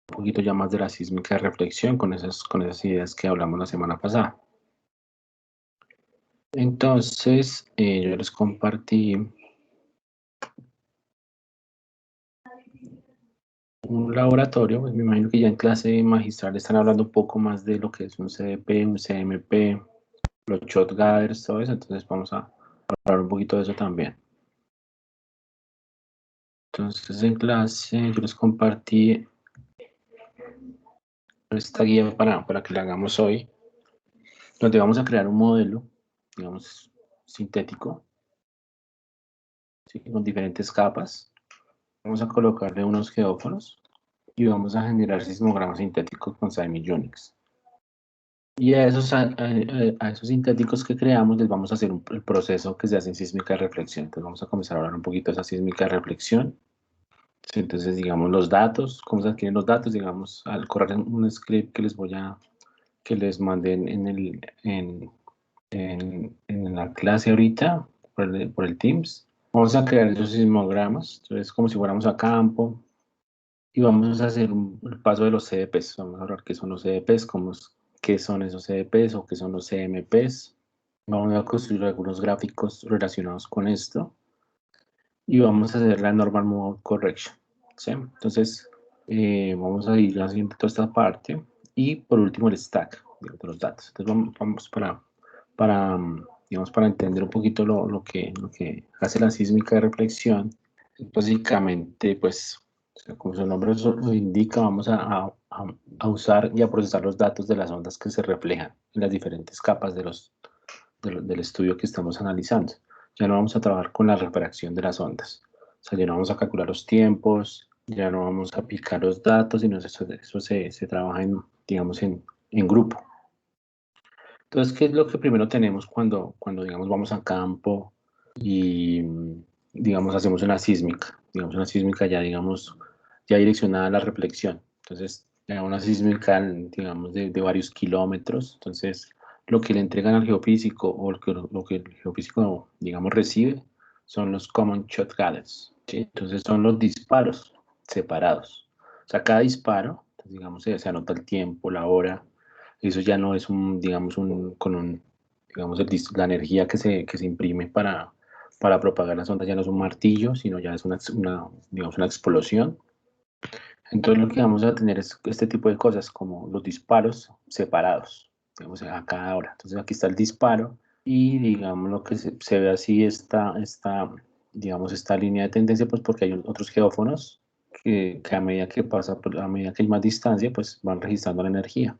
un poquito ya más de la sísmica de reflexión con esas ideas que hablamos la semana pasada. Entonces, yo les compartí un laboratorio, pues me imagino que ya en clase magistral están hablando un poco más de lo que es un CDP, un CMP, los shot gathers, todo eso, entonces vamos a hablar un poquito de eso también. Entonces en clase yo les compartí esta guía para que la hagamos hoy, donde vamos a crear un modelo, digamos, sintético, ¿sí? Con diferentes capas. Vamos a colocarle unos geófonos y vamos a generar sismogramas sintéticos con SIMI Unix. Y a esos sintéticos que creamos les vamos a hacer el proceso que se hace en sísmica de reflexión. Entonces vamos a comenzar a hablar un poquito de esa sísmica de reflexión. Sí, entonces, digamos, los datos, cómo se adquieren los datos, digamos, al correr un script que les voy a, que les manden en la clase ahorita, por el Teams. Vamos a crear esos sismogramas, entonces como si fuéramos a campo, y vamos a hacer el paso de los CDPs. Vamos a hablar qué son los CDPs, qué son esos CDPs o qué son los CMPs. Vamos a construir algunos gráficos relacionados con esto y vamos a hacer la normal mode correction, ¿sí? Entonces, vamos a ir haciendo toda esta parte y por último el stack de los datos. Entonces, vamos digamos, para entender un poquito lo que hace la sísmica de reflexión. Básicamente, pues, o sea, como su nombre lo indica, vamos a usar y a procesar los datos de las ondas que se reflejan en las diferentes capas del estudio que estamos analizando. Ya no vamos a trabajar con la refracción de las ondas. O sea, ya no vamos a calcular los tiempos, ya no vamos a aplicar los datos, sino eso se trabaja digamos, en grupo. Entonces, ¿qué es lo que primero tenemos cuando digamos, vamos a campo y, digamos, hacemos una sísmica? Digamos, una sísmica ya, digamos, ya direccionada a la reflexión. Entonces, ya una sísmica, digamos, de varios kilómetros. Entonces, lo que le entregan al geofísico o lo que el geofísico, digamos, recibe son los common shot gathers, ¿sí? Entonces, son los disparos separados. O sea, cada disparo, digamos, se anota el tiempo, la hora. Eso ya no es digamos, digamos, la energía que se imprime para propagar las ondas ya no es un martillo, sino ya es digamos, una explosión. Entonces lo que vamos a tener es este tipo de cosas, como los disparos separados, digamos, a cada hora. Entonces aquí está el disparo y digamos lo que se ve así digamos, esta línea de tendencia, pues porque hay otros geófonos que a medida que a medida que hay más distancia, pues van registrando la energía.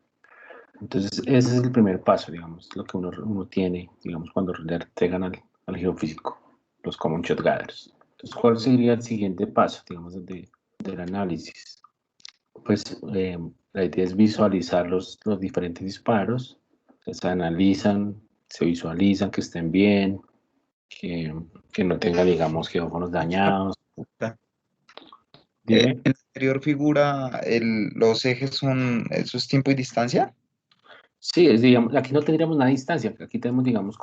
Entonces, ese es el primer paso, digamos, lo que uno tiene, digamos, cuando le entregan al geofísico, los common shot gathers. Entonces, ¿cuál sería el siguiente paso, digamos, del análisis? Pues la idea es visualizar los diferentes disparos, que se analizan, se visualizan, que estén bien, que, que no tenga, digamos, geófonos dañados. En Dime. la anterior figura, los ejes son, ¿eso es tiempo y distancia? Sí, digamos, aquí no tendríamos una distancia, aquí tenemos, digamos,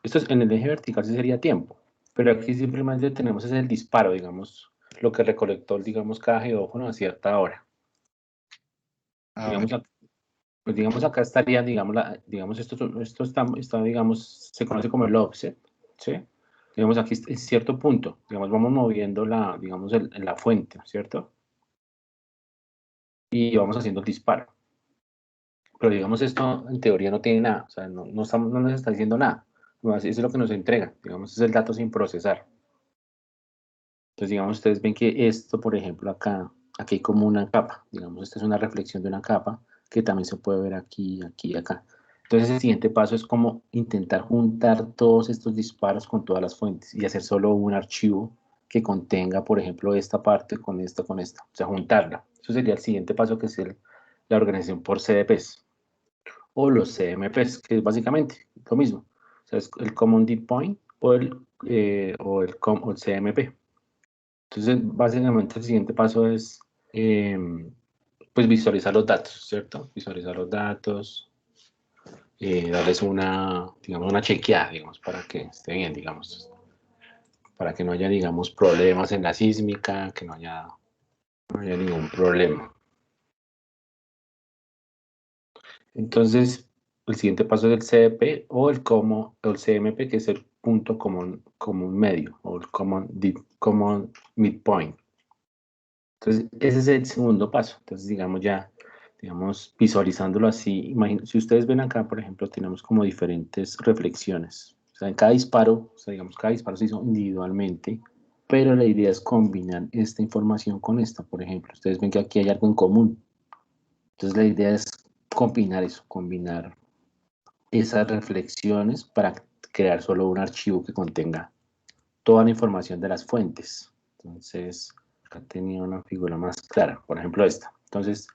esto es en el eje vertical sí sería tiempo, pero aquí simplemente tenemos es el disparo, digamos, lo que recolectó, digamos, cada geófono a cierta hora. Ah, Digamos, vale. pues digamos acá estaría, digamos, digamos esto está, digamos, se conoce como el offset, ¿sí? Digamos, aquí en cierto punto, digamos, vamos moviendo digamos, la fuente, ¿cierto? Y vamos haciendo el disparo. Pero digamos, esto en teoría no tiene nada, o sea, no nos está diciendo nada. Eso es lo que nos entrega, digamos, es el dato sin procesar. Entonces, digamos, ustedes ven que esto, por ejemplo, aquí hay como una capa, digamos, esta es una reflexión de una capa que también se puede ver aquí, aquí y acá. Entonces, el siguiente paso es como intentar juntar todos estos disparos con todas las fuentes y hacer solo un archivo que contenga, por ejemplo, esta parte con esta, con esta, o sea, juntarla. Eso sería el siguiente paso, que es la organización por CDPs o los CMPs, que es básicamente lo mismo. O sea, es el Common Deep Point o el CMP. Entonces, básicamente el siguiente paso es pues visualizar los datos, ¿cierto? Visualizar los datos, darles digamos, una chequeada, digamos, para que esté bien, digamos, para que no haya, digamos, problemas en la sísmica, que no haya ningún problema. Entonces, el siguiente paso es el CDP o el CMP, que es el punto común medio, o el common midpoint. Entonces, ese es el segundo paso. Entonces, digamos, visualizándolo así, si ustedes ven acá, por ejemplo, tenemos como diferentes reflexiones. O sea, en cada disparo, o sea, digamos, cada disparo se hizo individualmente, pero la idea es combinar esta información con esta, por ejemplo. Ustedes ven que aquí hay algo en común. Entonces, la idea es combinar eso, combinar esas reflexiones para crear solo un archivo que contenga toda la información de las fuentes. Entonces, acá tenía una figura más clara, por ejemplo esta. Entonces,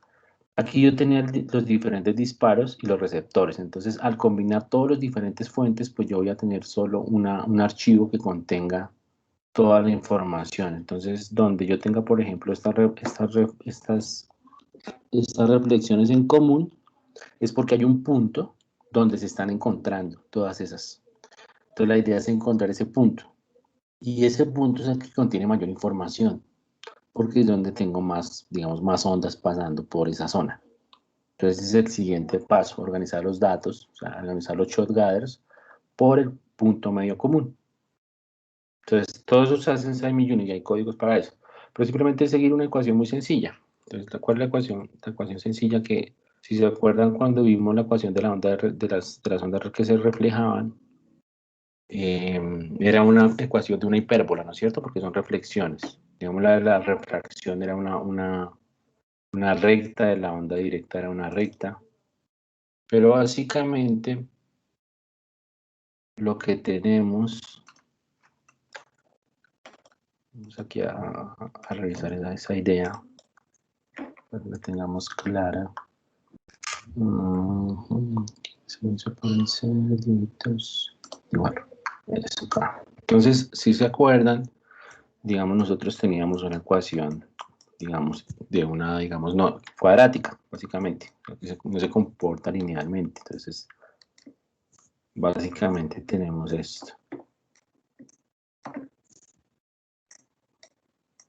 aquí yo tenía los diferentes disparos y los receptores. Entonces, al combinar todas las diferentes fuentes, pues yo voy a tener solo un archivo que contenga toda la información. Entonces, donde yo tenga, por ejemplo, estas reflexiones en común, es porque hay un punto donde se están encontrando todas esas. Entonces, la idea es encontrar ese punto. Y ese punto es el que contiene mayor información, porque es donde tengo más, digamos, más ondas pasando por esa zona. Entonces, ese es el siguiente paso, organizar los datos, o sea, organizar los shot gathers por el punto medio común. Entonces, todo eso se hace en SciMillUnit y hay códigos para eso. Pero simplemente es seguir una ecuación muy sencilla. Entonces, ¿cuál es la ecuación? La ecuación sencilla que, si se acuerdan cuando vimos la ecuación de la onda de las ondas que se reflejaban, era una ecuación de una hipérbola, ¿no es cierto? Porque son reflexiones. Digamos, la refracción era una recta, de la onda directa era una recta. Pero básicamente lo que tenemos, vamos aquí a revisar esa idea, para que la tengamos clara. Se pueden ser límites. Y bueno, eso acá. Entonces, si se acuerdan, digamos, nosotros teníamos una ecuación, digamos, digamos, no, cuadrática, básicamente, no se comporta linealmente. Entonces, básicamente tenemos esto.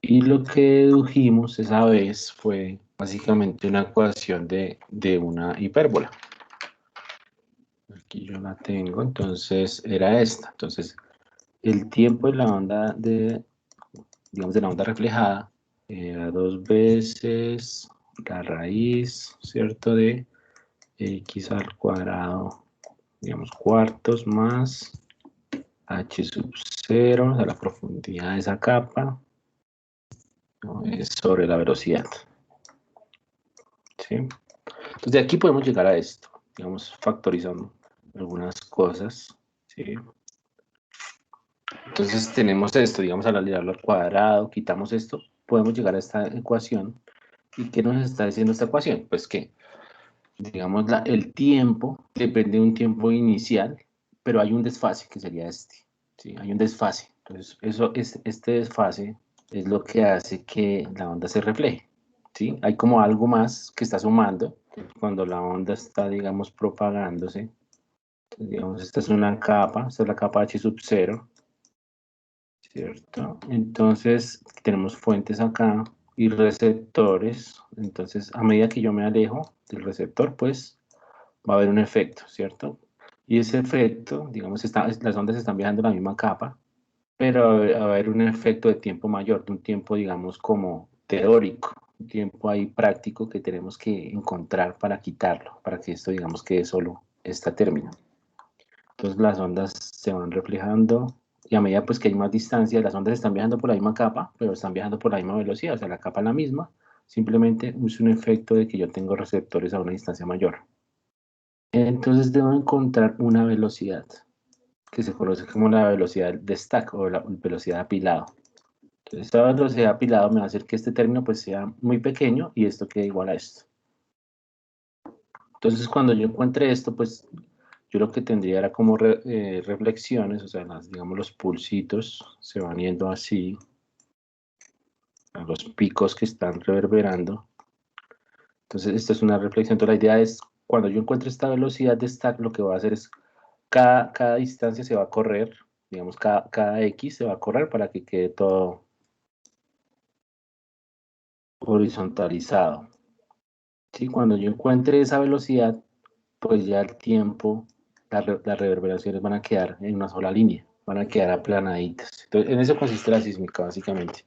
Y lo que dedujimos esa vez fue básicamente una ecuación de una hipérbola. Aquí yo la tengo, entonces era esta. Entonces, el tiempo de la onda digamos, de la onda reflejada era 2 veces la raíz, ¿cierto? De x al cuadrado, digamos, cuartos más h sub 0, o sea, la profundidad de esa capa, ¿no? Es sobre la velocidad. ¿Sí? Entonces, de aquí podemos llegar a esto, digamos, factorizando algunas cosas. ¿Sí? Entonces, tenemos esto, digamos, al alinearlo al cuadrado, quitamos esto, podemos llegar a esta ecuación. ¿Y qué nos está diciendo esta ecuación? Pues que, digamos, el tiempo depende de un tiempo inicial, pero hay un desfase, que sería este. ¿Sí? Hay un desfase. Entonces, este desfase es lo que hace que la onda se refleje. ¿Sí? Hay como algo más que está sumando cuando la onda está, digamos, propagándose. Entonces, digamos, esta es una capa, esta es la capa H sub 0, ¿cierto? Entonces, tenemos fuentes acá y receptores. Entonces, a medida que yo me alejo del receptor, pues va a haber un efecto, ¿cierto? Y ese efecto, digamos, las ondas están viajando en la misma capa, pero va a haber un efecto de tiempo mayor, de un tiempo, digamos, como teórico, un tiempo ahí práctico que tenemos que encontrar para quitarlo, para que esto, digamos, quede solo esta término. Entonces las ondas se van reflejando y a medida pues que hay más distancia, las ondas están viajando por la misma capa, pero están viajando por la misma velocidad, o sea, la capa es la misma, simplemente es un efecto de que yo tengo receptores a una distancia mayor. Entonces debo encontrar una velocidad que se conoce como la velocidad de stack o la velocidad de apilado. Entonces esta velocidad de apilado me va a hacer que este término pues sea muy pequeño y esto quede igual a esto. Entonces cuando yo encuentre esto, pues yo lo que tendría era como reflexiones, o sea, digamos los pulsitos se van yendo así, a los picos que están reverberando. Entonces, esta es una reflexión. Entonces, la idea es, cuando yo encuentre esta velocidad de stack, lo que voy a hacer es, cada distancia se va a correr, digamos, cada X se va a correr para que quede todo horizontalizado. ¿Sí? Cuando yo encuentre esa velocidad, pues ya el tiempo, las reverberaciones van a quedar en una sola línea, van a quedar aplanaditas. Entonces, en eso consiste la sísmica, básicamente.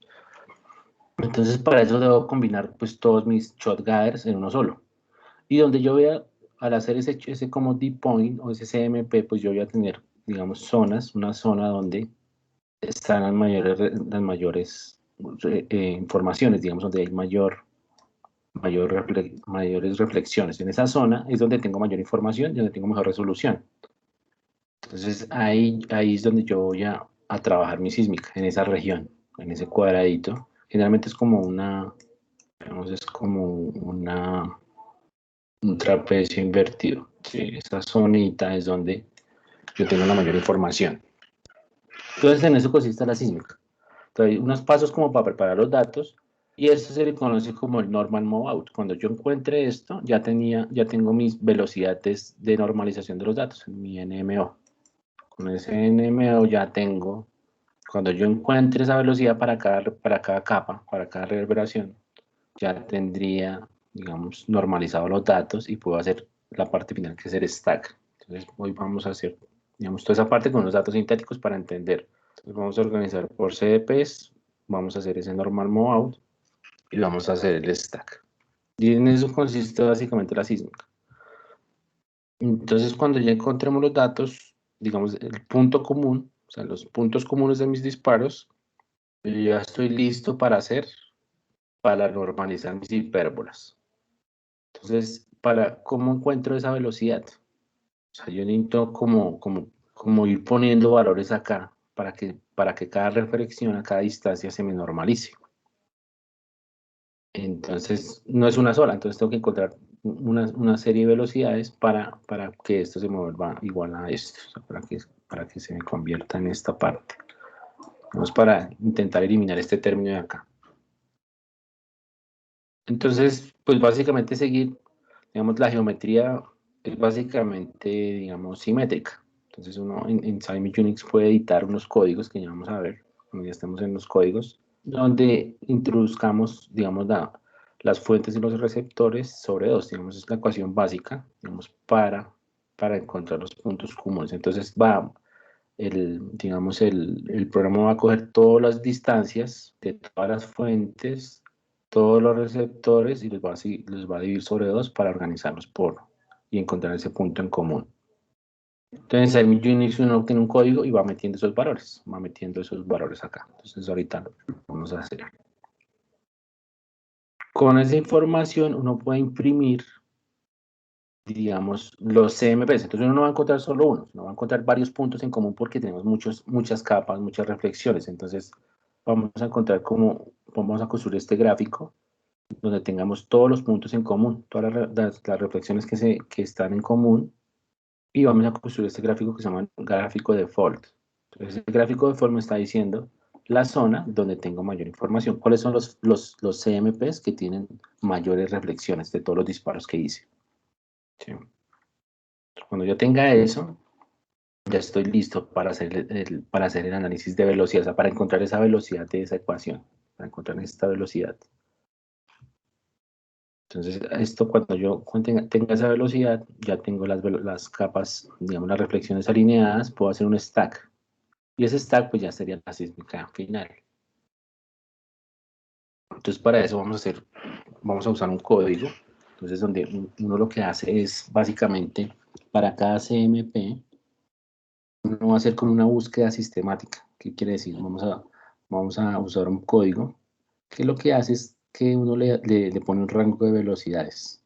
Entonces, para eso debo combinar pues todos mis shot gathers en uno solo. Y donde yo vea, al hacer ese como deep point o ese CMP, pues yo voy a tener, digamos, una zona donde están las mayores informaciones, digamos, donde hay mayores reflexiones. En esa zona es donde tengo mayor información y donde tengo mejor resolución. Entonces ahí es donde yo voy a trabajar mi sísmica, en esa región, en ese cuadradito. Generalmente es como digamos, es como un trapecio invertido. Sí, esa zonita es donde yo tengo la mayor información. Entonces en eso consiste la sísmica. Entonces hay unos pasos como para preparar los datos y esto se le conoce como el normal moveout. Cuando yo encuentre esto, ya tengo mis velocidades de normalización de los datos, mi NMO. Con ese NMO ya tengo, cuando yo encuentre esa velocidad para cada capa, para cada reverberación, ya tendría, digamos, normalizado los datos y puedo hacer la parte final que es el stack. Entonces hoy vamos a hacer, digamos, toda esa parte con los datos sintéticos para entender. Entonces vamos a organizar por CDPs, vamos a hacer ese normal moveout y vamos a hacer el stack. Y en eso consiste básicamente la sísmica. Entonces cuando ya encontremos los datos, digamos, el punto común, o sea, los puntos comunes de mis disparos, yo ya estoy listo para normalizar mis hipérbolas. Entonces, ¿cómo encuentro esa velocidad? O sea, yo necesito como ir poniendo valores acá para que cada reflexión a cada distancia se me normalice. Entonces, no es una sola, entonces tengo que encontrar una serie de velocidades para que esto se me vuelva igual a esto, o sea, para que se me convierta en esta parte. Vamos para intentar eliminar este término de acá. Entonces, pues básicamente seguir, digamos, la geometría es básicamente, digamos, simétrica. Entonces uno en Symbionic Unix puede editar unos códigos que ya vamos a ver, cuando ya estemos en los códigos, donde introduzcamos, digamos, las fuentes y los receptores sobre dos, digamos, es la ecuación básica, digamos, para encontrar los puntos comunes. Entonces digamos, el programa va a coger todas las distancias de todas las fuentes, todos los receptores y los va a dividir sobre dos para organizarlos y encontrar ese punto en común. Entonces en Unix uno obtiene un código y va metiendo esos valores acá. Entonces ahorita lo vamos a hacer. Con esa información uno puede imprimir, digamos, los CMPs. Entonces uno no va a encontrar solo uno, sino va a encontrar varios puntos en común porque tenemos muchas capas, muchas reflexiones. Entonces vamos a construir este gráfico donde tengamos todos los puntos en común, todas las reflexiones que están en común, y vamos a construir este gráfico que se llama gráfico default. Entonces, el gráfico default me está diciendo la zona donde tengo mayor información. ¿Cuáles son los CMPs que tienen mayores reflexiones de todos los disparos que hice? ¿Sí? Cuando yo tenga eso, ya estoy listo para hacer el análisis de velocidad, o sea, para encontrar esa velocidad de esa ecuación, para encontrar esta velocidad. Entonces, esto cuando yo tenga esa velocidad, ya tengo las capas, digamos, las reflexiones alineadas, puedo hacer un stack. Y ese stack, pues ya sería la sísmica final. Entonces, para eso vamos a usar un código. Entonces, donde uno lo que hace es, básicamente, para cada CMP, uno va a hacer como una búsqueda sistemática. ¿Qué quiere decir? Vamos a usar un código que lo que hace es que uno le pone un rango de velocidades.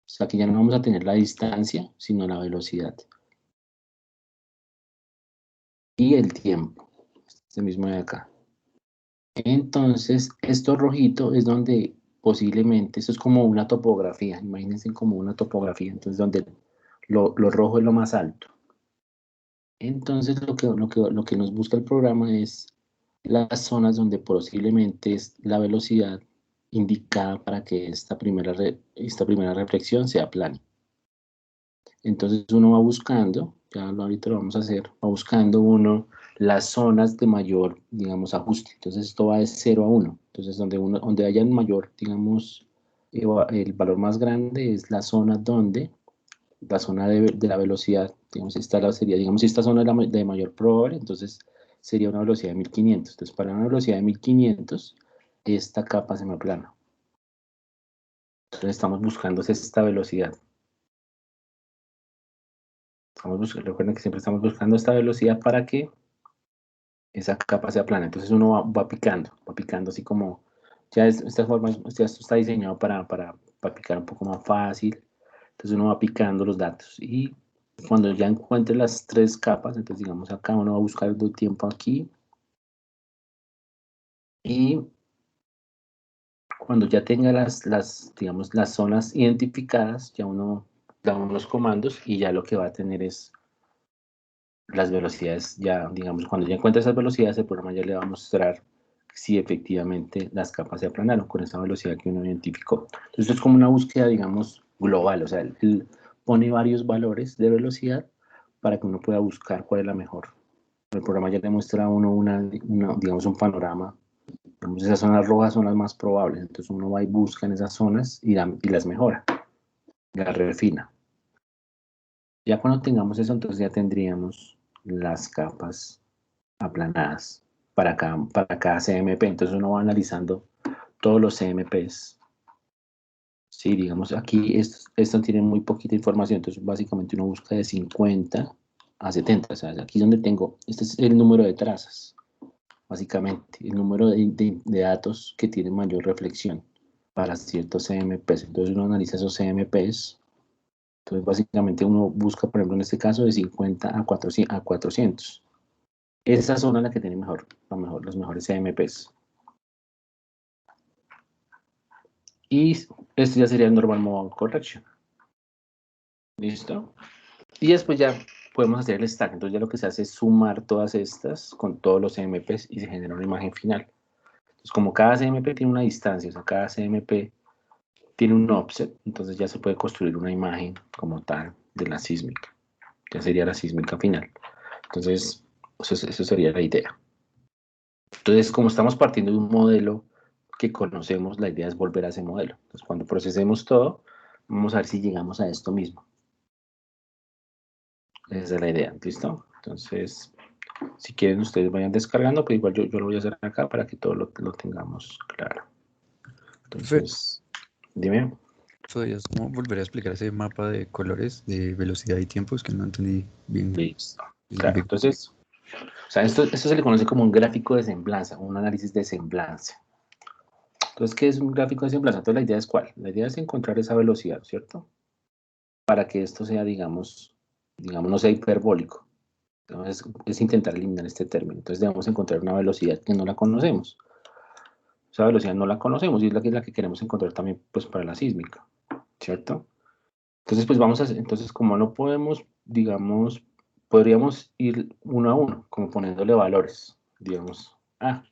O sea, que ya no vamos a tener la distancia, sino la velocidad. Y el tiempo. Este mismo de acá. Entonces, esto rojito es donde posiblemente, esto es como una topografía, imagínense como una topografía, entonces donde lo rojo es lo más alto. Entonces, lo que nos busca el programa es las zonas donde posiblemente es la velocidad indicada para que esta primera reflexión sea plana. Entonces uno va buscando, ahorita lo vamos a hacer, va buscando uno las zonas de mayor, digamos, ajuste. Entonces esto va de 0 a 1. Entonces donde haya el mayor, digamos, el valor más grande es la zona donde la zona de la velocidad, digamos, sería, digamos, si esta zona es de mayor probabilidad, entonces sería una velocidad de 1500. Entonces, para una velocidad de 1500, esta capa se me aplana. Entonces, estamos buscando esta velocidad. Recuerden que siempre estamos buscando esta velocidad para que esa capa sea plana. Entonces, uno va picando así como, esta forma, ya esto está diseñado para picar un poco más fácil. Entonces, uno va picando los datos y cuando ya encuentre las tres capas, entonces digamos acá uno va a buscar el tiempo aquí y cuando ya tenga digamos, las zonas identificadas, ya uno da unos comandos y ya lo que va a tener es las velocidades, ya digamos, cuando ya encuentre esas velocidades, el programa ya le va a mostrar si efectivamente las capas se aplanaron con esa velocidad que uno identificó. Entonces esto es como una búsqueda, digamos, global, o sea, él pone varios valores de velocidad para que uno pueda buscar cuál es la mejor. El programa ya le muestra a uno digamos, un panorama. Digamos, esas zonas rojas son las más probables, entonces uno va y busca en esas zonas y las mejora, las refina. Ya cuando tengamos eso, entonces ya tendríamos las capas aplanadas para cada CMP. Entonces uno va analizando todos los CMPs. Sí, digamos, aquí estos tienen muy poquita información, entonces básicamente uno busca de 50 a 70. O sea, aquí es donde tengo, este es el número de trazas. Básicamente, el número de datos que tienen mayor reflexión para ciertos CMPs. Entonces uno analiza esos CMPs. Entonces básicamente uno busca, por ejemplo, en este caso de 50 a 400. Esa zona es la que tiene los mejores CMPs. Y esto ya sería el Normal Mode Correction. ¿Listo? Y después ya podemos hacer el stack. Entonces ya lo que se hace es sumar todas estas con todos los CMPs y se genera una imagen final. Entonces como cada CMP tiene una distancia, o sea, cada CMP tiene un offset, entonces ya se puede construir una imagen como tal de la sísmica. Ya sería la sísmica final. Entonces, eso sería la idea. Entonces, como estamos partiendo de un modelo que conocemos, la idea es volver a ese modelo. Entonces, cuando procesemos todo, vamos a ver si llegamos a esto mismo. Esa es la idea, ¿listo? Entonces, si quieren ustedes vayan descargando, pero igual yo lo voy a hacer acá para que todo lo tengamos claro. Entonces, dime. ¿Podrías como volver a explicar ese mapa de colores de velocidad y tiempos que no entendí bien? Listo. Claro, entonces, o sea, esto se le conoce como un gráfico de semblanza, un análisis de semblanza. Entonces, ¿qué es un gráfico de semblanza? Entonces, la idea es ¿cuál? La idea es encontrar esa velocidad, ¿cierto? Para que esto sea, digamos, no sea hiperbólico. Entonces, es intentar eliminar este término. Entonces, debemos encontrar una velocidad que no la conocemos. Esa velocidad no la conocemos y es la que queremos encontrar también, pues, para la sísmica, ¿cierto? Entonces, pues vamos a hacer, entonces, como no podemos, digamos, podríamos ir uno a uno, como poniéndole valores, digamos,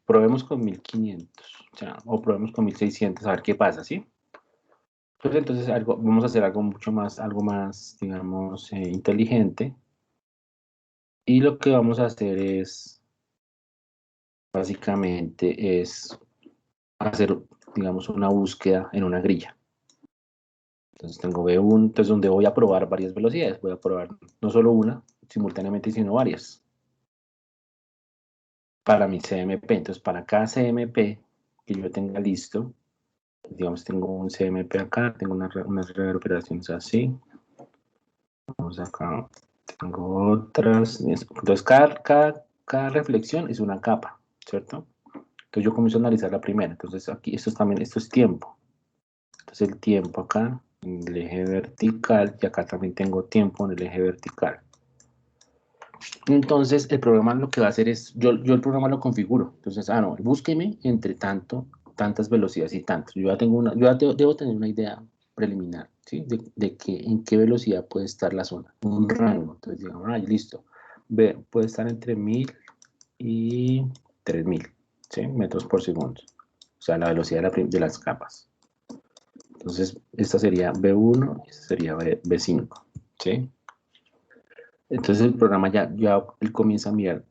probemos con 1500, o probemos con 1600, a ver qué pasa, ¿sí? Entonces vamos a hacer algo más, digamos, inteligente. Y lo que vamos a hacer básicamente, es hacer, digamos, una búsqueda en una grilla. Entonces tengo B1, entonces donde voy a probar varias velocidades. Voy a probar no solo una simultáneamente, sino varias. Para mi CMP, entonces para cada CMP que yo tenga listo, digamos, tengo un CMP acá, tengo unas reverberaciones así. Vamos acá, tengo otras. Entonces cada reflexión es una capa, ¿cierto? Entonces yo comienzo a analizar la primera. Entonces aquí esto es tiempo. Entonces el tiempo acá en el eje vertical y acá también tengo tiempo en el eje vertical. Entonces el programa lo que va a hacer es, yo el programa lo configuro. Entonces, no, búsqueme entre tantas velocidades y tantos. Yo ya debo tener una idea preliminar, ¿sí? De en qué velocidad puede estar la zona, un rango. Entonces digamos, listo, puede estar entre 1000 y 3000, ¿sí? Metros por segundo. O sea, la velocidad de las capas. Entonces, esta sería B1 y esta sería B5, ¿sí? Entonces el programa él comienza a mirar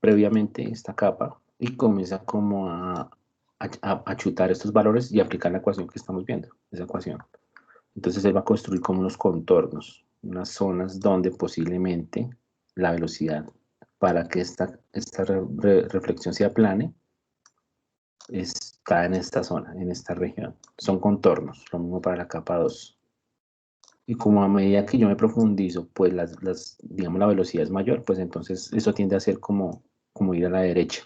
previamente esta capa y comienza como a chutar estos valores y aplicar la ecuación que estamos viendo, esa ecuación. Entonces él va a construir como unos contornos. unas zonas donde posiblemente la velocidad para que esta reflexión sea plane está en esta zona, en esta región. Son contornos, lo mismo para la capa 2. Y como a medida que yo me profundizo, pues digamos la velocidad es mayor, pues entonces eso tiende a ser como ir a la derecha.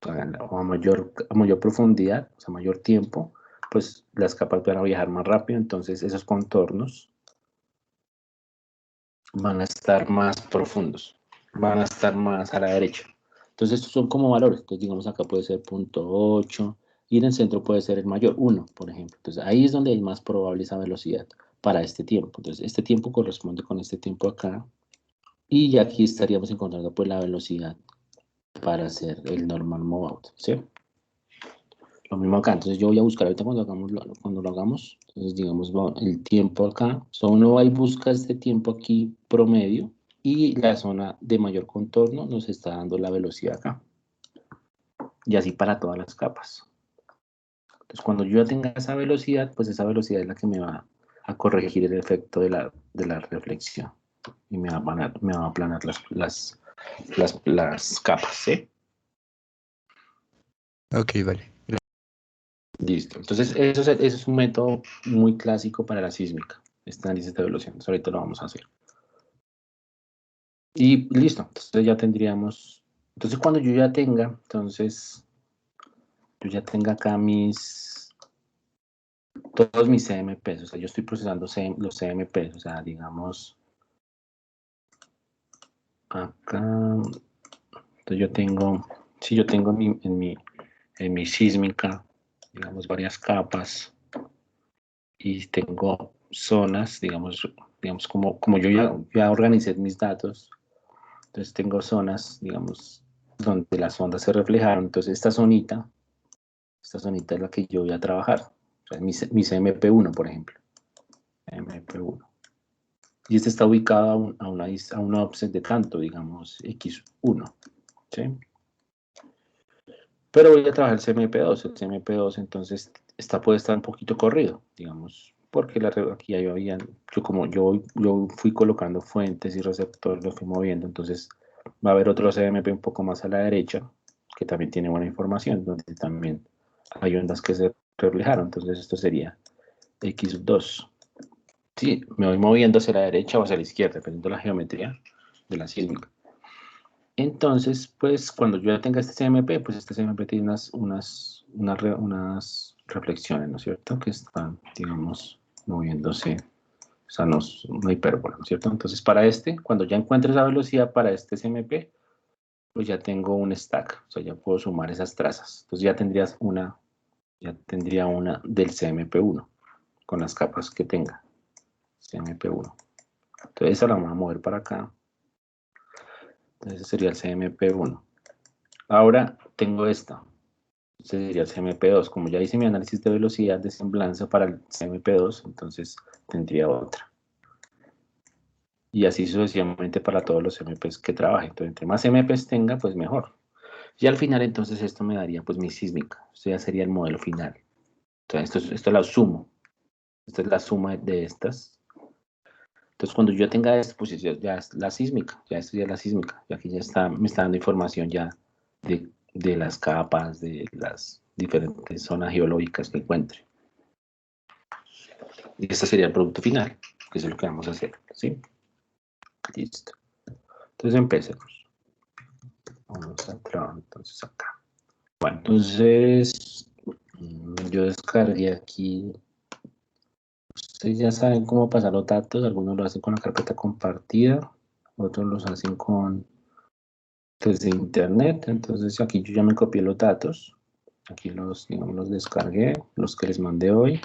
O a mayor profundidad, o sea, mayor tiempo, pues las capas van a viajar más rápido, entonces esos contornos van a estar más profundos, van a estar más a la derecha. Entonces estos son como valores, entonces digamos acá puede ser 0.8 y en el centro puede ser el mayor, 1, por ejemplo. Entonces ahí es donde hay más probable esa velocidad para este tiempo. Entonces este tiempo corresponde con este tiempo acá y ya aquí estaríamos encontrando pues la velocidad para hacer el normal move out, ¿sí? Lo mismo acá, entonces yo voy a buscar ahorita cuando lo hagamos, entonces digamos el tiempo acá, uno va y busca este tiempo aquí promedio y la zona de mayor contorno nos está dando la velocidad acá. Y así para todas las capas. Entonces cuando yo ya tenga esa velocidad, pues esa velocidad es la que me va a corregir el efecto de la reflexión y me va a aplanar las capas, ¿sí? Ok, vale. Listo. Entonces, eso es un método muy clásico para la sísmica, este análisis de velocidad. Entonces, ahorita lo vamos a hacer. Y listo. Entonces, ya tendríamos. Entonces, cuando yo ya tenga, entonces, yo ya tenga acá todos mis CMPs. O sea, yo estoy procesando los CMPs. O sea, digamos, acá. Entonces, yo tengo en mi sísmica, digamos, varias capas. Y tengo zonas, digamos como yo ya organicé mis datos, entonces tengo zonas, digamos, donde las ondas se reflejaron, entonces esta zonita es la que yo voy a trabajar, o sea, mi CMP1, por ejemplo, CMP1. Y este está ubicado a una offset de tanto, digamos, X1, ¿sí? Pero voy a trabajar el CMP2. El CMP2, entonces, puede estar un poquito corrido, digamos, porque aquí yo fui colocando fuentes y receptores, los fui moviendo, entonces va a haber otro CMP un poco más a la derecha, que también tiene buena información, donde también hay ondas que se reflejaron, entonces esto sería X2. Sí, me voy moviendo hacia la derecha o hacia la izquierda, dependiendo de la geometría de la sísmica. Entonces, pues cuando yo ya tenga este CMP, pues este CMP tiene unas reflexiones, ¿no es cierto? Que están, digamos, moviéndose, o sea, no hipérbola, ¿no es cierto? Entonces, cuando ya encuentre esa velocidad para este CMP, pues ya tengo un stack, o sea, ya puedo sumar esas trazas. Entonces ya tendría una del CMP1, con las capas que tenga, CMP1. Entonces esa la vamos a mover para acá. Entonces ese sería el CMP1. Ahora tengo esta. Este sería el CMP2. Como ya hice mi análisis de velocidad de semblanza para el CMP2, entonces tendría otra. Y así sucesivamente para todos los CMPs que trabaje. Entonces, entre más CMPs tenga, pues mejor. Y al final, entonces, esto me daría pues mi sísmica. Esto ya sería el modelo final. Entonces, esto la sumo. Esta es la suma de estas. Entonces, cuando yo tenga esto, pues ya es la sísmica. Ya esto ya es la sísmica. Y aquí ya me está dando información ya de las capas, de las diferentes zonas geológicas que encuentre. Y este sería el producto final, que es lo que vamos a hacer, ¿sí? Listo. Entonces empecemos. Vamos a entrar entonces acá. Bueno, entonces yo descargué aquí. Ustedes ya saben cómo pasar los datos. Algunos lo hacen con la carpeta compartida, otros los hacen desde internet. Entonces aquí yo ya me copié los datos. Aquí digamos, los descargué, los que les mandé hoy.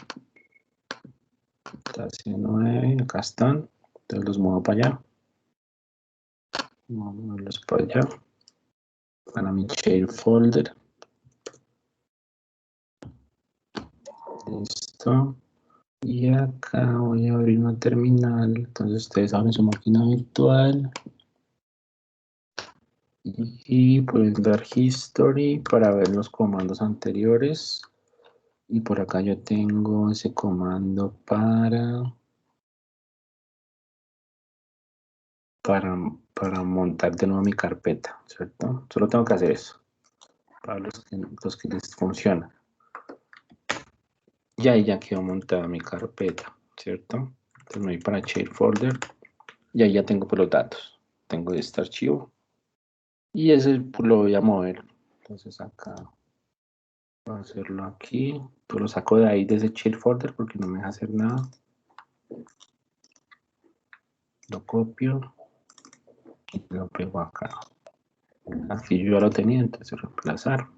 Estación 9, acá están. Entonces los muevo para allá. Vamos a moverlos para allá. Para mi share folder. Listo. Y acá voy a abrir una terminal. Entonces ustedes abren su máquina virtual. Y pueden dar history para ver los comandos anteriores. Y por acá yo tengo ese comando para para montar de nuevo mi carpeta, ¿cierto? Solo tengo que hacer eso, para los que les funciona. Y ahí ya quedó montada mi carpeta, ¿cierto? Entonces me voy para Share Folder y ahí ya tengo pues, los datos. Tengo este archivo y ese pues, lo voy a mover. Entonces acá voy a hacerlo aquí. Pues lo saco de ahí de ese Share Folder porque no me deja hacer nada. Lo copio y lo pego acá. Aquí yo ya lo tenía, entonces reemplazar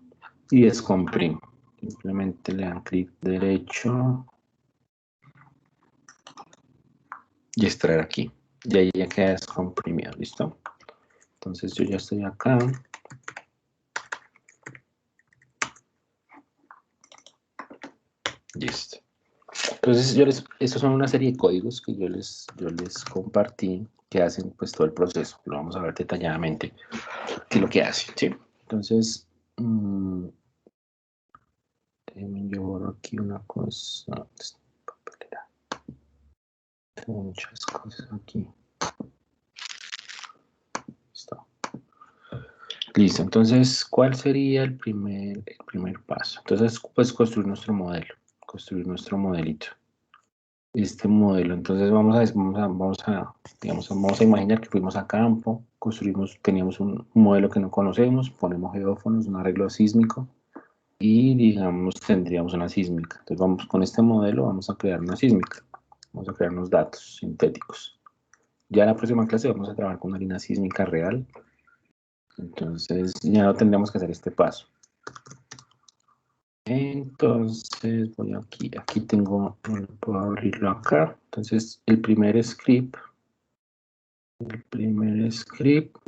y descomprimo. Simplemente le dan clic derecho y extraer aquí. Y ahí ya queda descomprimido, ¿listo? Entonces yo ya estoy acá. Listo. Entonces estos son una serie de códigos que yo les compartí que hacen pues todo el proceso. Lo vamos a ver detalladamente qué es lo que hace, ¿sí? Entonces, yo borro aquí una cosa. Papelera. Tengo muchas cosas aquí. Listo. Listo, entonces, ¿cuál sería el primer paso? Entonces, pues construir nuestro modelo, construir nuestro modelito. Este modelo, entonces vamos a imaginar que fuimos a campo, teníamos un modelo que no conocemos, ponemos geófonos, un arreglo sísmico y digamos tendríamos una sísmica. Entonces vamos con este modelo, vamos a crear una sísmica, vamos a crear unos datos sintéticos. Ya en la próxima clase vamos a trabajar con una línea sísmica real. Entonces ya no tendríamos que hacer este paso. Entonces voy aquí tengo, puedo abrirlo acá. Entonces el primer script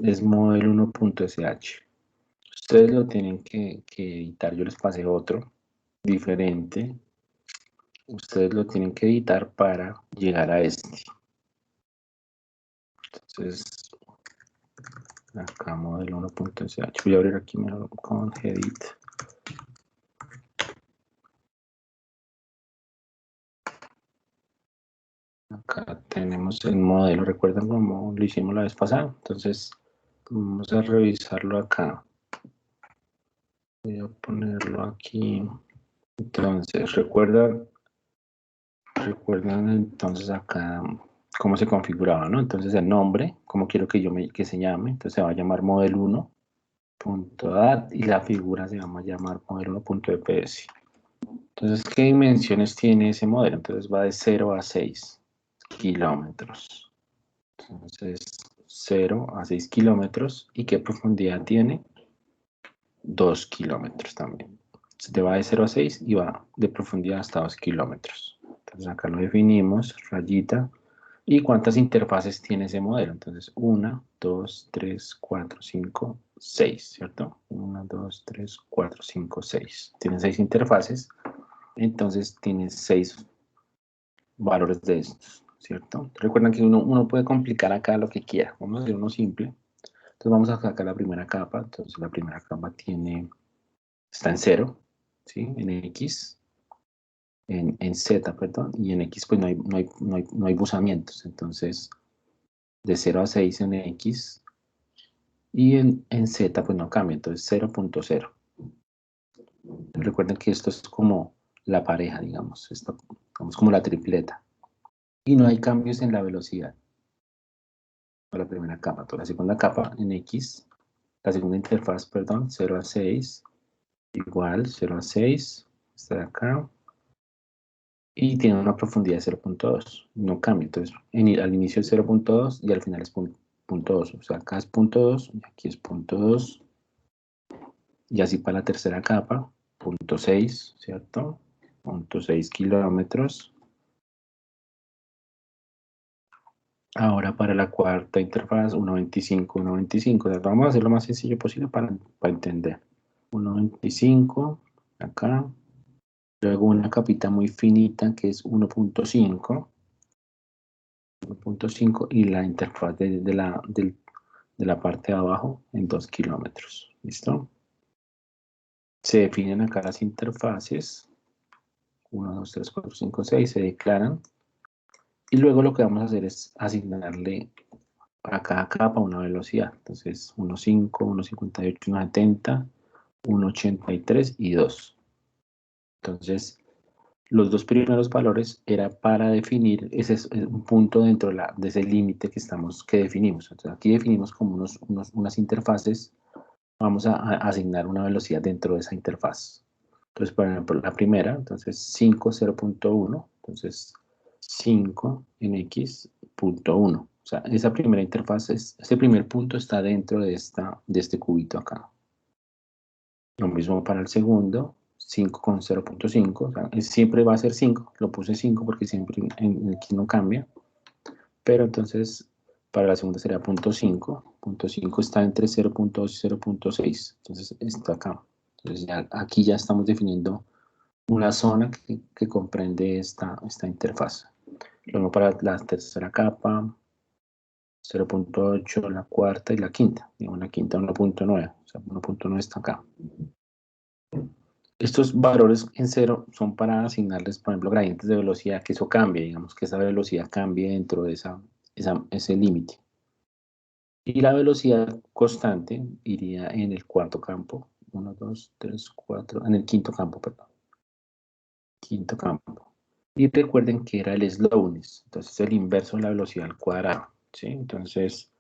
es model 1.sh. Ustedes lo tienen que editar, yo les pasé otro diferente. Ustedes lo tienen que editar para llegar a este. Entonces acá model 1.sh. Voy a abrir aquí mejor con edit. Acá tenemos el modelo, recuerdan cómo lo hicimos la vez pasada. Entonces vamos a revisarlo acá. Voy a ponerlo aquí. Entonces recuerdan entonces acá cómo se configuraba, ¿no? Entonces el nombre, cómo quiero que se llame. Entonces se va a llamar model1.dat y la figura se va a llamar model1.eps. Entonces, ¿qué dimensiones tiene ese modelo? Entonces va de 0 a 6 kilómetros. Entonces, 0 a 6 kilómetros. ¿Y qué profundidad tiene? 2 kilómetros también. Se va de 0 a 6 y va de profundidad hasta 2 kilómetros. Entonces, acá lo definimos, rayita. ¿Y cuántas interfaces tiene ese modelo? Entonces, 1, 2, 3, 4, 5, 6, ¿cierto? 1, 2, 3, 4, 5, 6. Tiene 6 interfaces. Entonces, tiene 6 valores de estos, ¿cierto? Recuerden que uno puede complicar acá lo que quiera. Vamos a hacer uno simple. Entonces vamos a sacar la primera capa. Entonces la primera capa está en 0, ¿sí? En X, en Z, perdón, y en X pues no hay buzamientos. Entonces de 0 a 6 en X y en Z pues no cambia. Entonces 0.0. Recuerden que esto es como la pareja, digamos. Esto es como la tripleta. Y no hay cambios en la velocidad. La primera capa, toda la segunda capa en X, la segunda interfaz, perdón, 0 a 6, igual 0 a 6, está de acá, y tiene una profundidad de 0.2, no cambia, entonces al inicio es 0.2 y al final es 0.2, o sea, acá es 0.2 y aquí es 0.2, y así para la tercera capa, 0.6, ¿cierto? 0.6 kilómetros. Ahora para la cuarta interfaz, 1.25, 1.25. Vamos a hacer lo más sencillo posible para entender. 1.25, acá. Luego una capita muy finita que es 1.5. 1.5 y la interfaz de la parte de abajo en 2 kilómetros. ¿Listo? Se definen acá las interfaces. 1, 2, 3, 4, 5, 6. Se declaran. Y luego lo que vamos a hacer es asignarle para cada capa una velocidad. Entonces 1.5, 1.58, 1.70, 1.83 y 2. Entonces, los dos primeros valores era para definir ese es un punto dentro de ese límite que definimos. Entonces, aquí definimos como unas interfaces. Vamos a asignar una velocidad dentro de esa interfaz. Entonces, por ejemplo, la primera, entonces 5, 0.1, entonces 5 en x.1. O sea, esa primera interfaz, ese primer punto está dentro de este cubito acá. Lo mismo para el segundo, 5 con 0.5, o sea, siempre va a ser 5, lo puse 5 porque siempre aquí no cambia, pero entonces para la segunda sería punto 5, punto 5 está entre 0.2 y 0.6, entonces está acá. Entonces aquí ya estamos definiendo una zona que comprende esta interfaz. Lo mismo para la tercera capa, 0.8, la cuarta y la quinta. Digamos, la quinta 1.9, o sea, 1.9 está acá. Estos valores en cero son para asignarles, por ejemplo, gradientes de velocidad, que eso cambie, digamos que esa velocidad cambie dentro de ese límite. Y la velocidad constante iría en el cuarto campo. 1, 2, 3, 4, en el quinto campo, perdón. Quinto campo. Y recuerden que era el slowness, entonces el inverso de la velocidad al cuadrado, ¿sí? Entonces,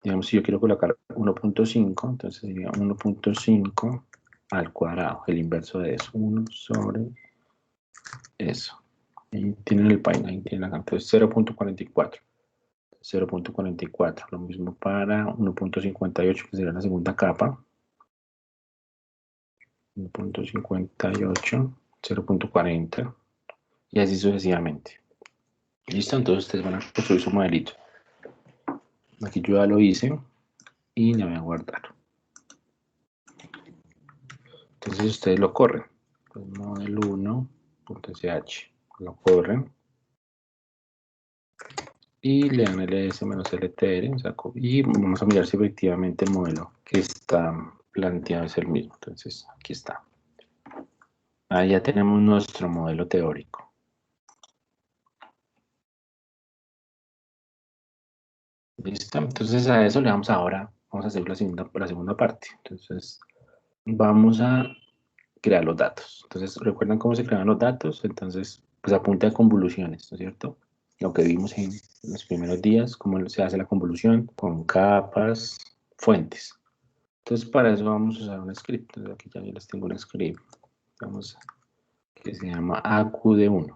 digamos, si yo quiero colocar 1.5, entonces sería 1.5 al cuadrado, el inverso de eso, 1 sobre eso. Ahí tienen el país, ahí tienen acá, entonces 0.44. 0.44, lo mismo para 1.58, que sería la segunda capa. 1.58, 0.40 y así sucesivamente. Listo, entonces ustedes van a construir su modelito. Aquí yo ya lo hice y le voy a guardar. Entonces ustedes lo corren. Pues model 1.sh lo corren y le dan ls-ltr, y vamos a mirar si efectivamente el modelo que está planteado es el mismo. Entonces aquí está. Ahí ya tenemos nuestro modelo teórico. ¿Listo? Entonces a eso le vamos ahora, vamos a hacer la segunda parte. Entonces vamos a crear los datos. Entonces, ¿recuerdan cómo se crean los datos? Entonces, pues apunta a convoluciones, ¿no es cierto? Lo que vimos en los primeros días, cómo se hace la convolución con capas, fuentes. Entonces, para eso vamos a usar un script. Entonces, aquí ya les tengo un script. Vamos, que se llama AQD1,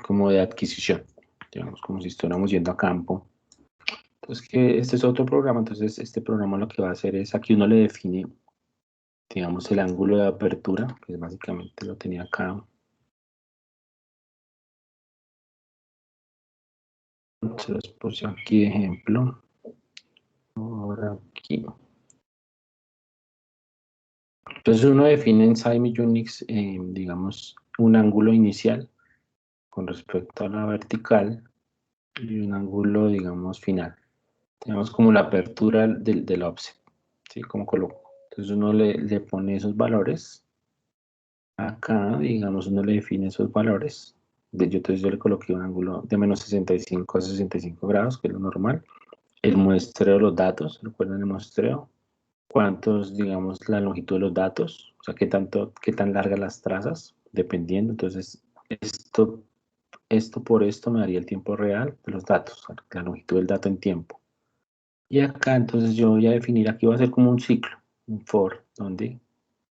como de adquisición. Digamos, como si estuviéramos yendo a campo. Entonces, que este es otro programa. Entonces, este programa lo que va a hacer es, aquí uno le define, digamos, el ángulo de apertura, que básicamente lo tenía acá. Se los puse aquí de ejemplo. Ahora aquí. Entonces uno define en SIME Unix, digamos, un ángulo inicial con respecto a la vertical y un ángulo, digamos, final. Tenemos como la apertura del offset, ¿sí? Como coloco. Entonces uno le pone esos valores. Acá, digamos, uno le define esos valores. Entonces yo le coloqué un ángulo de menos 65 a 65 grados, que es lo normal. El muestreo de los datos, ¿recuerdan el muestreo? Cuántos, digamos, la longitud de los datos, o sea, qué tan largas las trazas, dependiendo. Entonces, esto por esto me daría el tiempo real de los datos, la longitud del dato en tiempo. Y acá, entonces, yo voy a definir, aquí va a ser como un ciclo, un for, donde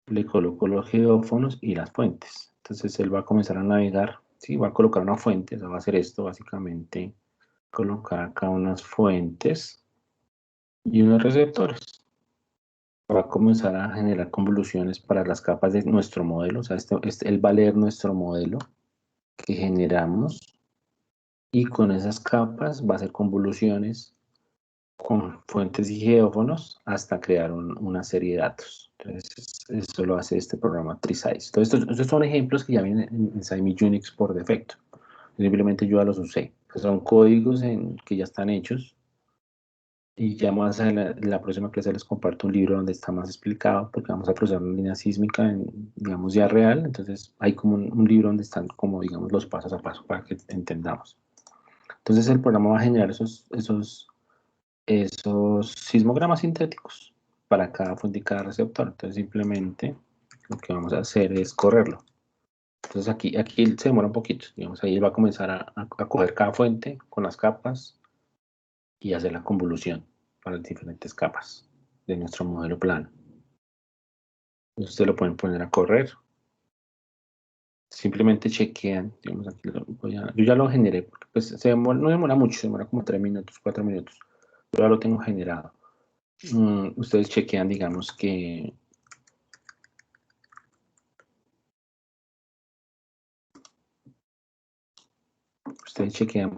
le coloco los geófonos y las fuentes. Entonces, él va a comenzar a navegar, ¿sí? Va a colocar una fuente, o sea, va a hacer esto, básicamente, colocar acá unas fuentes y unos receptores. Va a comenzar a generar convoluciones para las capas de nuestro modelo. O sea, él va a leer nuestro modelo que generamos y con esas capas va a hacer convoluciones con fuentes y geófonos hasta crear una serie de datos. Entonces, eso lo hace este programa Trisize. Entonces, estos son ejemplos que ya vienen en SIME Unix por defecto. Simplemente yo ya los usé. Son códigos que ya están hechos. Y ya más en la próxima clase les comparto un libro donde está más explicado, porque vamos a procesar una línea sísmica, digamos, ya real. Entonces hay como un libro donde están como, digamos, los pasos a paso para que entendamos. Entonces el programa va a generar esos esos sismogramas sintéticos para cada fuente y cada receptor. Entonces simplemente lo que vamos a hacer es correrlo. Entonces aquí se demora un poquito. Digamos, ahí él va a comenzar a coger cada fuente con las capas y hacer la convolución para las diferentes capas de nuestro modelo plano. Ustedes lo pueden poner a correr. Simplemente chequean, digamos aquí, yo ya lo generé, porque pues no demora mucho, se demora como 3 minutos, 4 minutos. Yo ya lo tengo generado. Ustedes chequean, digamos que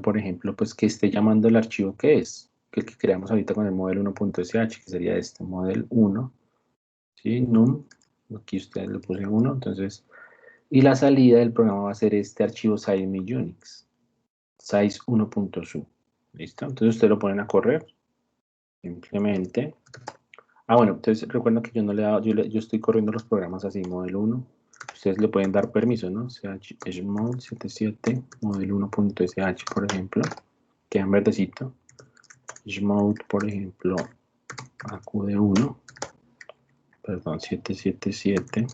por ejemplo, pues que esté llamando el archivo que es, que el que creamos ahorita con el modelo 1.sh, que sería este, model 1, ¿sí? Num, aquí ustedes le puse 1, entonces, y la salida del programa va a ser este archivo size.unix, size1.su, ¿listo? Entonces ustedes lo ponen a correr, simplemente. Bueno, entonces recuerden que yo no le he dado, yo estoy corriendo los programas así, modelo 1. Ustedes le pueden dar permiso, ¿no? chmod 77 modelo 1.sh, por ejemplo, queda en verdecito. Chmod, por ejemplo, AQD1, perdón, 777.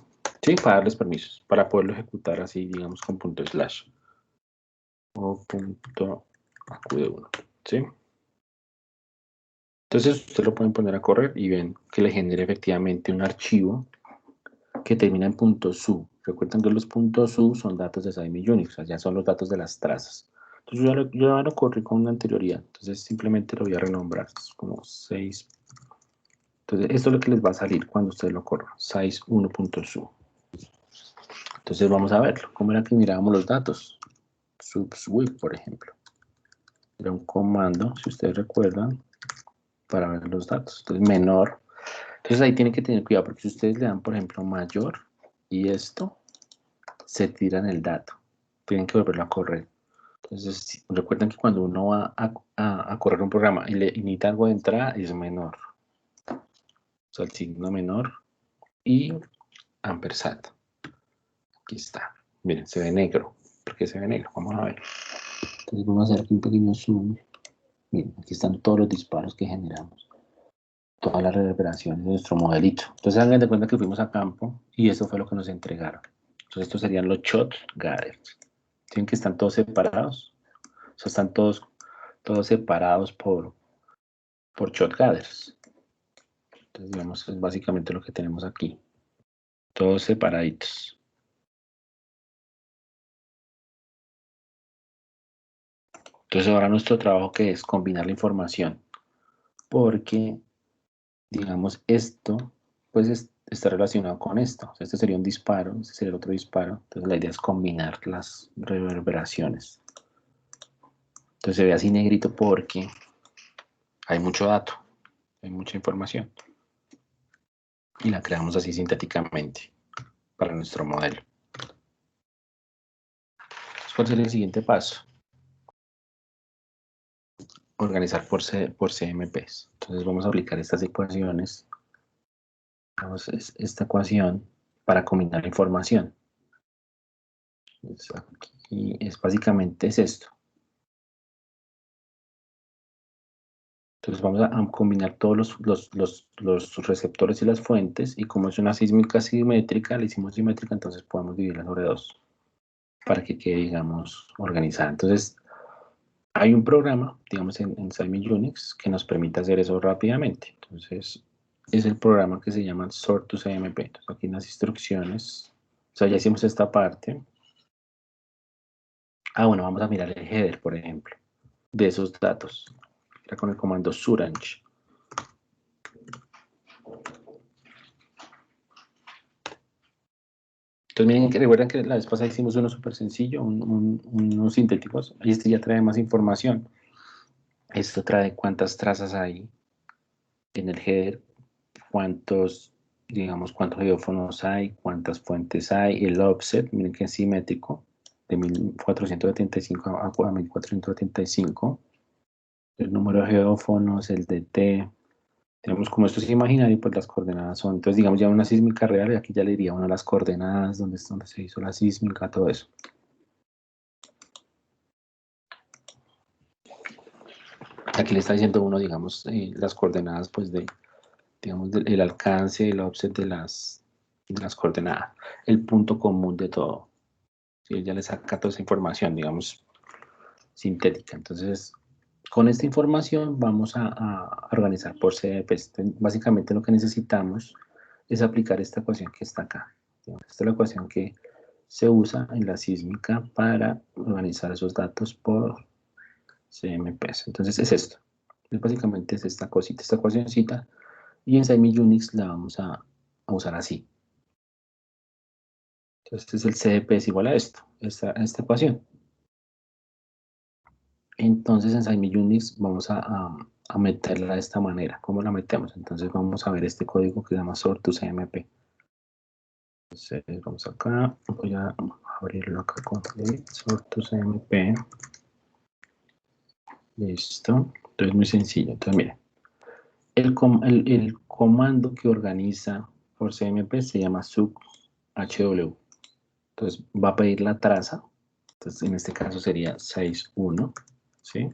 Sí, para darles permisos, para poderlo ejecutar así, digamos, con punto slash o punto AQD1, ¿sí? Entonces ustedes lo pueden poner a correr y ven que le genera efectivamente un archivo que termina en .su. Recuerden que los .su son datos de size.unix, o sea, ya son los datos de las trazas. Entonces yo ya lo corrí con una anterioridad, entonces simplemente lo voy a renombrar, es como 6. Entonces esto es lo que les va a salir cuando ustedes lo corran, size1.su. Entonces vamos a verlo, ¿cómo era que mirábamos los datos? Subsweep, por ejemplo. Era un comando, si ustedes recuerdan, para ver los datos. Entonces menor. Entonces ahí tienen que tener cuidado, porque si ustedes le dan, por ejemplo, mayor y esto, se tiran el dato. Tienen que volverlo a correr. Entonces, recuerden que cuando uno va a correr un programa y le necesita algo de entrada, es menor. O sea, el signo menor y ampersand. Aquí está. Miren, se ve negro. ¿Por qué se ve negro? Vamos a ver. Entonces vamos a hacer aquí un pequeño zoom. Miren, aquí están todos los disparos que generamos. Todas las reverberaciones de nuestro modelito. Entonces hagan de cuenta que fuimos a campo y eso fue lo que nos entregaron. Entonces estos serían los shot gathers. Tienen que estar todos separados. O sea, están todos separados por shot gathers. Entonces, digamos, es básicamente lo que tenemos aquí. Todos separaditos. Entonces ahora nuestro trabajo que es combinar la información. Porque, digamos, esto, pues está relacionado con esto. O sea, este sería un disparo, este sería el otro disparo. Entonces la idea es combinar las reverberaciones. Entonces se ve así negrito porque hay mucho dato, hay mucha información. Y la creamos así sintéticamente para nuestro modelo. ¿Cuál sería el siguiente paso? Organizar por CMPs. Entonces vamos a aplicar estas ecuaciones. Esta ecuación para combinar la información. Aquí básicamente es esto. Entonces vamos a combinar todos los receptores y las fuentes, y como es una sísmica simétrica, la hicimos simétrica, entonces podemos dividirla sobre 2 para que quede, digamos, organizada. Entonces hay un programa, digamos, en size.unix que nos permite hacer eso rápidamente. Entonces es el programa que se llama sort to CMP. Entonces aquí en las instrucciones, o sea, ya hicimos esta parte. Bueno, vamos a mirar el header, por ejemplo, de esos datos. Era con el comando surange. Entonces miren que recuerdan que la vez pasada hicimos uno súper sencillo, unos sintéticos, y este ya trae más información. Esto trae cuántas trazas hay en el header, digamos, cuántos geófonos hay, cuántas fuentes hay, el offset, miren que es simétrico, de 1475 a 1475, el número de geófonos, el DT, tenemos como esto es imaginario, pues las coordenadas son, entonces digamos ya una sísmica real, y aquí ya le diría uno las coordenadas, donde se hizo la sísmica, todo eso. aquí le está diciendo uno, digamos, las coordenadas, pues, digamos, el alcance, el offset de las coordenadas, el punto común de todo. ¿Sí? Ya le saca toda esa información, digamos, sintética. Entonces, con esta información vamos a organizar por CDPs. Básicamente lo que necesitamos es aplicar esta ecuación que está acá. Esta es la ecuación que se usa en la sísmica para organizar esos datos por CMPs. Entonces es esto. Básicamente es esta cosita, esta ecuacióncita. Y en Simi Unix la vamos a usar así. Entonces el CDP es igual a esto, esta ecuación. Entonces en Simi Unix vamos a meterla de esta manera. ¿Cómo la metemos? Entonces vamos a ver este código que se llama sort to CMP. Entonces vamos acá, voy a abrirlo acá con sort to CMP. Listo. Entonces muy sencillo. Entonces miren, el comando que organiza por CMP se llama suc hw. Entonces va a pedir la traza. Entonces en este caso sería 61, ¿sí?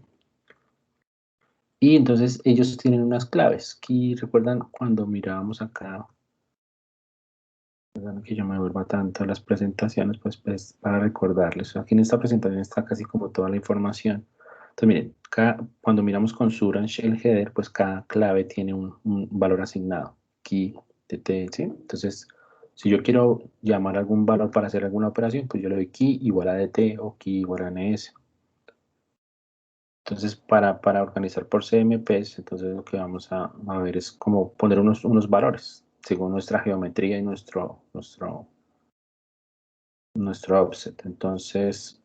Y entonces ellos tienen unas claves. Aquí recuerdan cuando mirábamos acá, perdón que yo me vuelva tanto a las presentaciones, pues para recordarles. Aquí en esta presentación está casi como toda la información. Entonces miren, cuando miramos con Sura en Shell Header, pues cada clave tiene un valor asignado. Key, dt, ¿sí? Entonces, si yo quiero llamar algún valor para hacer alguna operación, pues yo le doy key igual a dt o key igual a ns. Entonces, para organizar por CMPs, entonces lo que vamos a ver es como poner unos valores según nuestra geometría y nuestro offset. Entonces,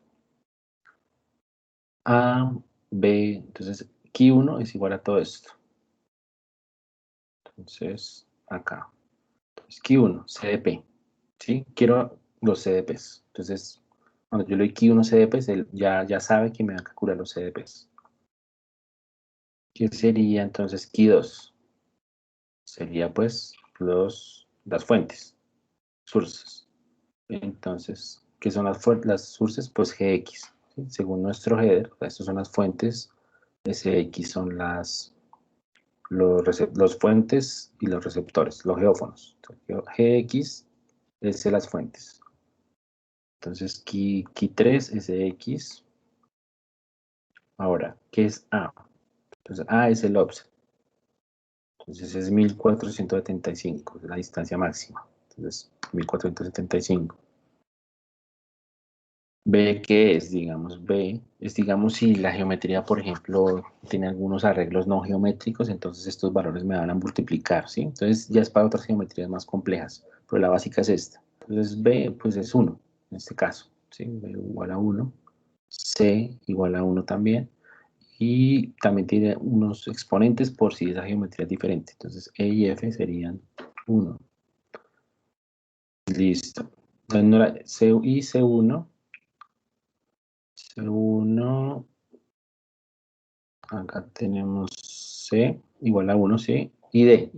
A, B, entonces Q1 es igual a todo esto. Entonces, acá. Entonces, Q1, CDP. ¿Sí? Quiero los CDPs. Entonces, cuando yo le doy Q1 CDPs, él ya sabe que me va a calcular los CDPs. ¿Qué sería entonces Q2? Sería pues las fuentes, sources. Entonces, ¿qué son las sources? Pues GX. ¿Sí? Según nuestro header, estas son las fuentes, SX son los fuentes y los receptores, los geófonos. GX es las fuentes. Entonces, Key 3, SX. Ahora, ¿qué es A? Entonces, A es el offset. Entonces, es 1475, es la distancia máxima. Entonces, 1475. B, ¿qué es? Digamos, B es, digamos, si la geometría, por ejemplo, tiene algunos arreglos no geométricos, entonces estos valores me van a multiplicar, ¿sí? Entonces ya es para otras geometrías más complejas, pero la básica es esta. Entonces B, pues es 1, en este caso, ¿sí? B igual a 1, C igual a 1 también, y también tiene unos exponentes por si esa geometría es diferente. Entonces E y F serían 1. Listo. Entonces, C y C1. C1, acá tenemos C igual a 1, C, y D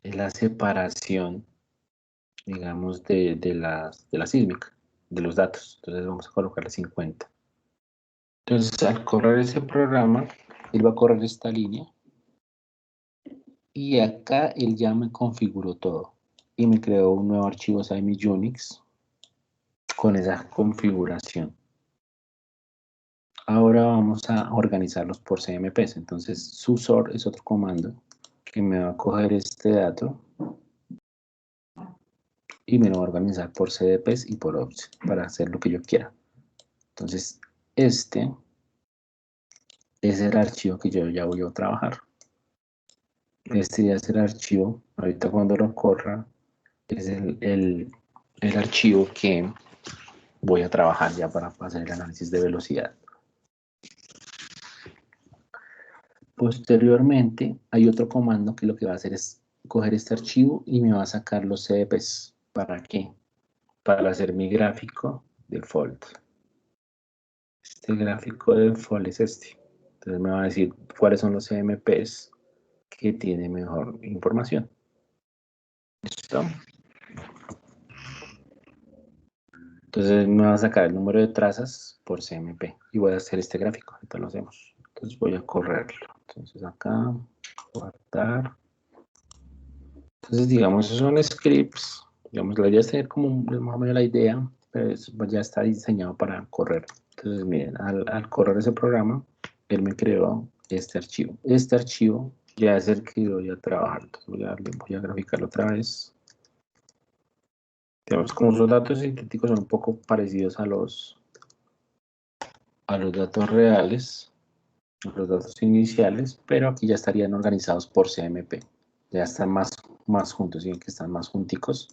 es la separación, digamos, de la sísmica, de los datos. Entonces vamos a colocarle 50. Entonces al correr ese programa, él va a correr esta línea, y acá él ya me configuró todo, y me creó un nuevo archivo Simi Unix con esa configuración. Ahora vamos a organizarlos por CMPs. Entonces, susort es otro comando que me va a coger este dato y me lo va a organizar por CDPs y por offset para hacer lo que yo quiera. Entonces, este es el archivo que yo ya voy a trabajar. Este ya es el archivo, ahorita cuando lo corra, es el archivo que voy a trabajar ya para hacer el análisis de velocidad. Posteriormente, hay otro comando que lo que va a hacer es coger este archivo y me va a sacar los CDPs. ¿Para qué? Para hacer mi gráfico default. Este gráfico default es este. Entonces me va a decir cuáles son los CMPs que tienen mejor información. ¿Listo? Entonces me va a sacar el número de trazas por CMP y voy a hacer este gráfico, ahorita lo hacemos. Entonces voy a correrlo. Entonces acá, guardar. Entonces digamos, esos son scripts. Digamos, la idea es tener como más o menos la idea, pero eso ya está diseñado para correr. Entonces miren, al correr ese programa, él me creó este archivo. Este archivo ya es el que voy a trabajar. Entonces voy a graficarlo otra vez. Digamos, como los datos sintéticos son un poco parecidos a los datos reales, a los datos iniciales, pero aquí ya estarían organizados por CMP. Ya están más juntos, ¿sí? Que están más junticos.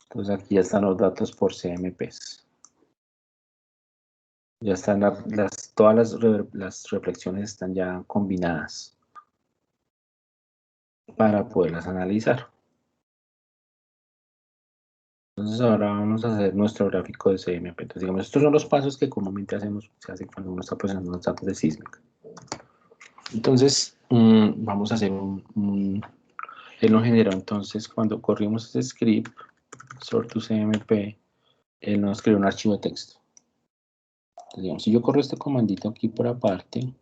Entonces aquí ya están los datos por CMPs. Ya están todas las reflexiones están ya combinadas para poderlas analizar. Entonces ahora vamos a hacer nuestro gráfico de CMP. Entonces digamos, estos son los pasos que comúnmente se hacen cuando uno está procesando los datos de sísmica. Entonces vamos a hacer él nos generó entonces cuando corrimos ese script, sort to CMP, él nos creó un archivo de texto. Entonces, digamos, si yo corro este comandito aquí por aparte,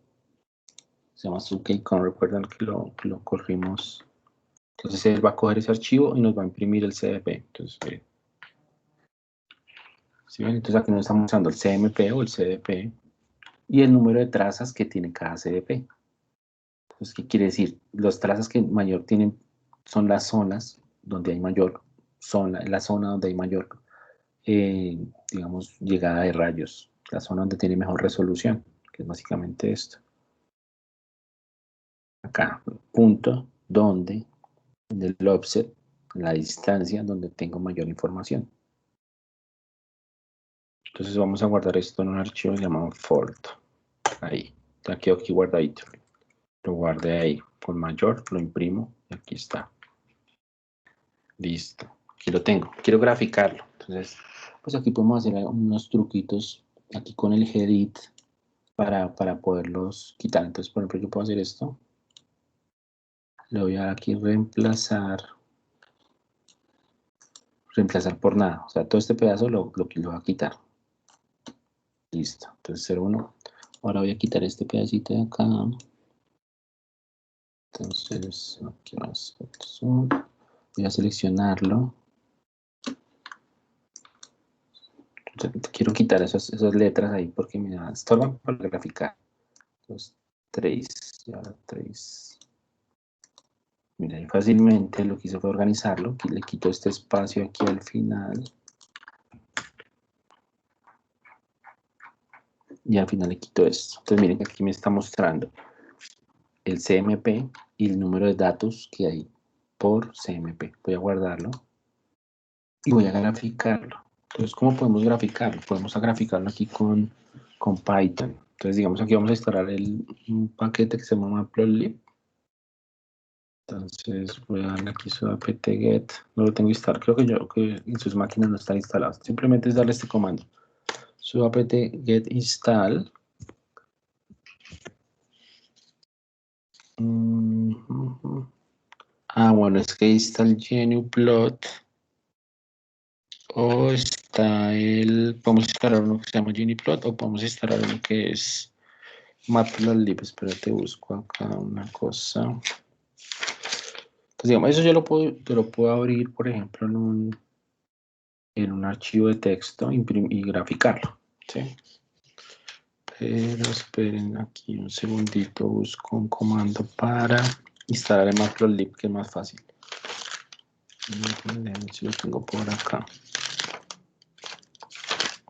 se llama subkcon, recuerdan que lo corrimos. Entonces él va a coger ese archivo y nos va a imprimir el CDP. Entonces, ¿sí ven? Entonces aquí nos estamos usando el CMP o el CDP y el número de trazas que tiene cada CDP. Entonces, ¿qué quiere decir? Las trazas que mayor tienen son las zonas donde hay mayor zona, la zona donde hay mayor, digamos, llegada de rayos, la zona donde tiene mejor resolución, que es básicamente esto. Acá, punto, donde, en el offset, la distancia donde tengo mayor información. Entonces vamos a guardar esto en un archivo llamado fort. Ahí, ya quedó aquí guardadito. Lo guardé ahí con mayor, lo imprimo y aquí está. Listo, aquí lo tengo. Quiero graficarlo. Entonces, pues aquí podemos hacer unos truquitos aquí con el edit para poderlos quitar. Entonces, por ejemplo, yo puedo hacer esto. Le voy a aquí reemplazar por nada. O sea, todo este pedazo lo voy a quitar. Listo. Entonces 0,1. Ahora voy a quitar este pedacito de acá. Entonces, aquí más. Voy a seleccionarlo. Quiero quitar esas letras ahí porque me estorban para graficar. Entonces, trace, ya trace. Mira, ahí fácilmente lo que hice fue organizarlo. Aquí le quito este espacio aquí al final. Y al final le quito esto. Entonces miren que aquí me está mostrando el CMP y el número de datos que hay por CMP. Voy a guardarlo y voy a graficarlo. Entonces, ¿cómo podemos graficarlo? Podemos graficarlo aquí con Python. Entonces, digamos, aquí vamos a instalar un paquete que se llama matplotlib. Entonces, voy a darle aquí su apt-get. No lo tengo instalado. Creo que en sus máquinas no está instalado. Simplemente es darle este comando. Su apt-get install. Bueno, es que ahí está el GNUplot. O está podemos instalar uno que se llama GNUplot o podemos instalar uno que es Matplotlib. Espérate, busco acá una cosa. Pues digamos, eso yo lo puedo abrir, por ejemplo, en un archivo de texto y graficarlo, ¿sí? Pero esperen aquí un segundito, busco un comando para instalar el Matplotlib, que es más fácil. Si lo tengo por acá.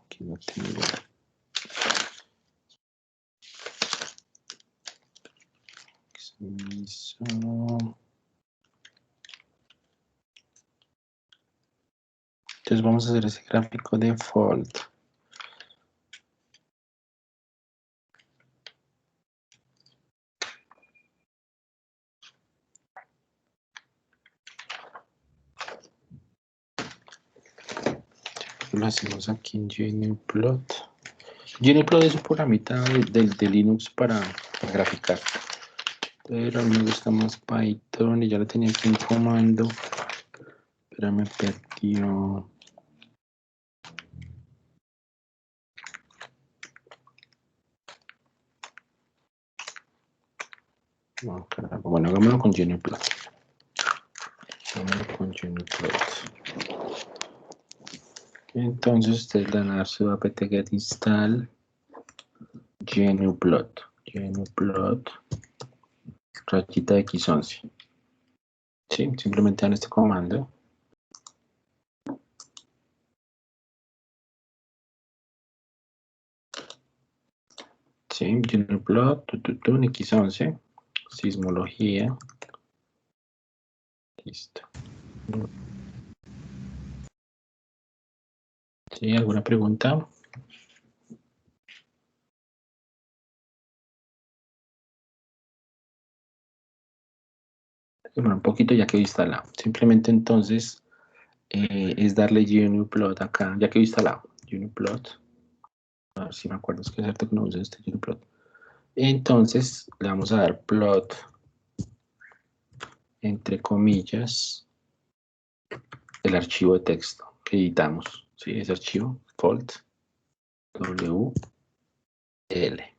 Aquí lo tengo. Entonces vamos a hacer ese gráfico default. Lo hacemos aquí en GNUplot. GNUplot es un programita de Linux para graficar. Pero a mí me gusta más Python y ya lo tenía aquí en comando. Pero me perdió. No, caramba. Bueno, hagámoslo con gnplot. Hagámoslo con gnplot. Entonces ustedes le van a dar su apt-get install gnplot. Gnplot rayita x11. Sí, simplemente dan este comando. Sí, gnplot, x11, sismología. Listo. ¿Sí? ¿Alguna pregunta? Bueno, un poquito ya que instalado. Simplemente entonces es darle gnplot acá, ya que he instalado gnplot. A ver si me acuerdo, es que es cierto que no uso este gnplot. Entonces le vamos a dar plot, entre comillas, el archivo de texto que editamos. ¿Sí? Ese archivo, fold, w, l.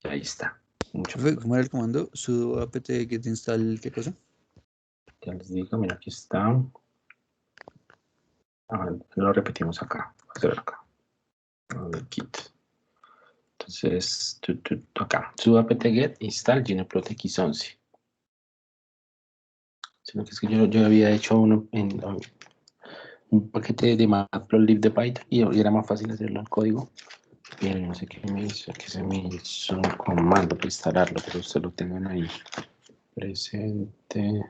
Ahí está. Mucho Profe, mejor. ¿cómo era el comando? Sudo apt-get install, ¿qué cosa? Ya les digo, mira, aquí está. Ahora lo repetimos acá. Vamos a ver acá. Kit. Entonces, acá. Sudo apt-get install gnplot x11. Sino que es que yo había hecho uno en un paquete de matplotlib de Python y era más fácil hacerlo en código. Pero no sé qué me hizo, que se me hizo un comando para instalarlo, pero ustedes lo tengan ahí presente.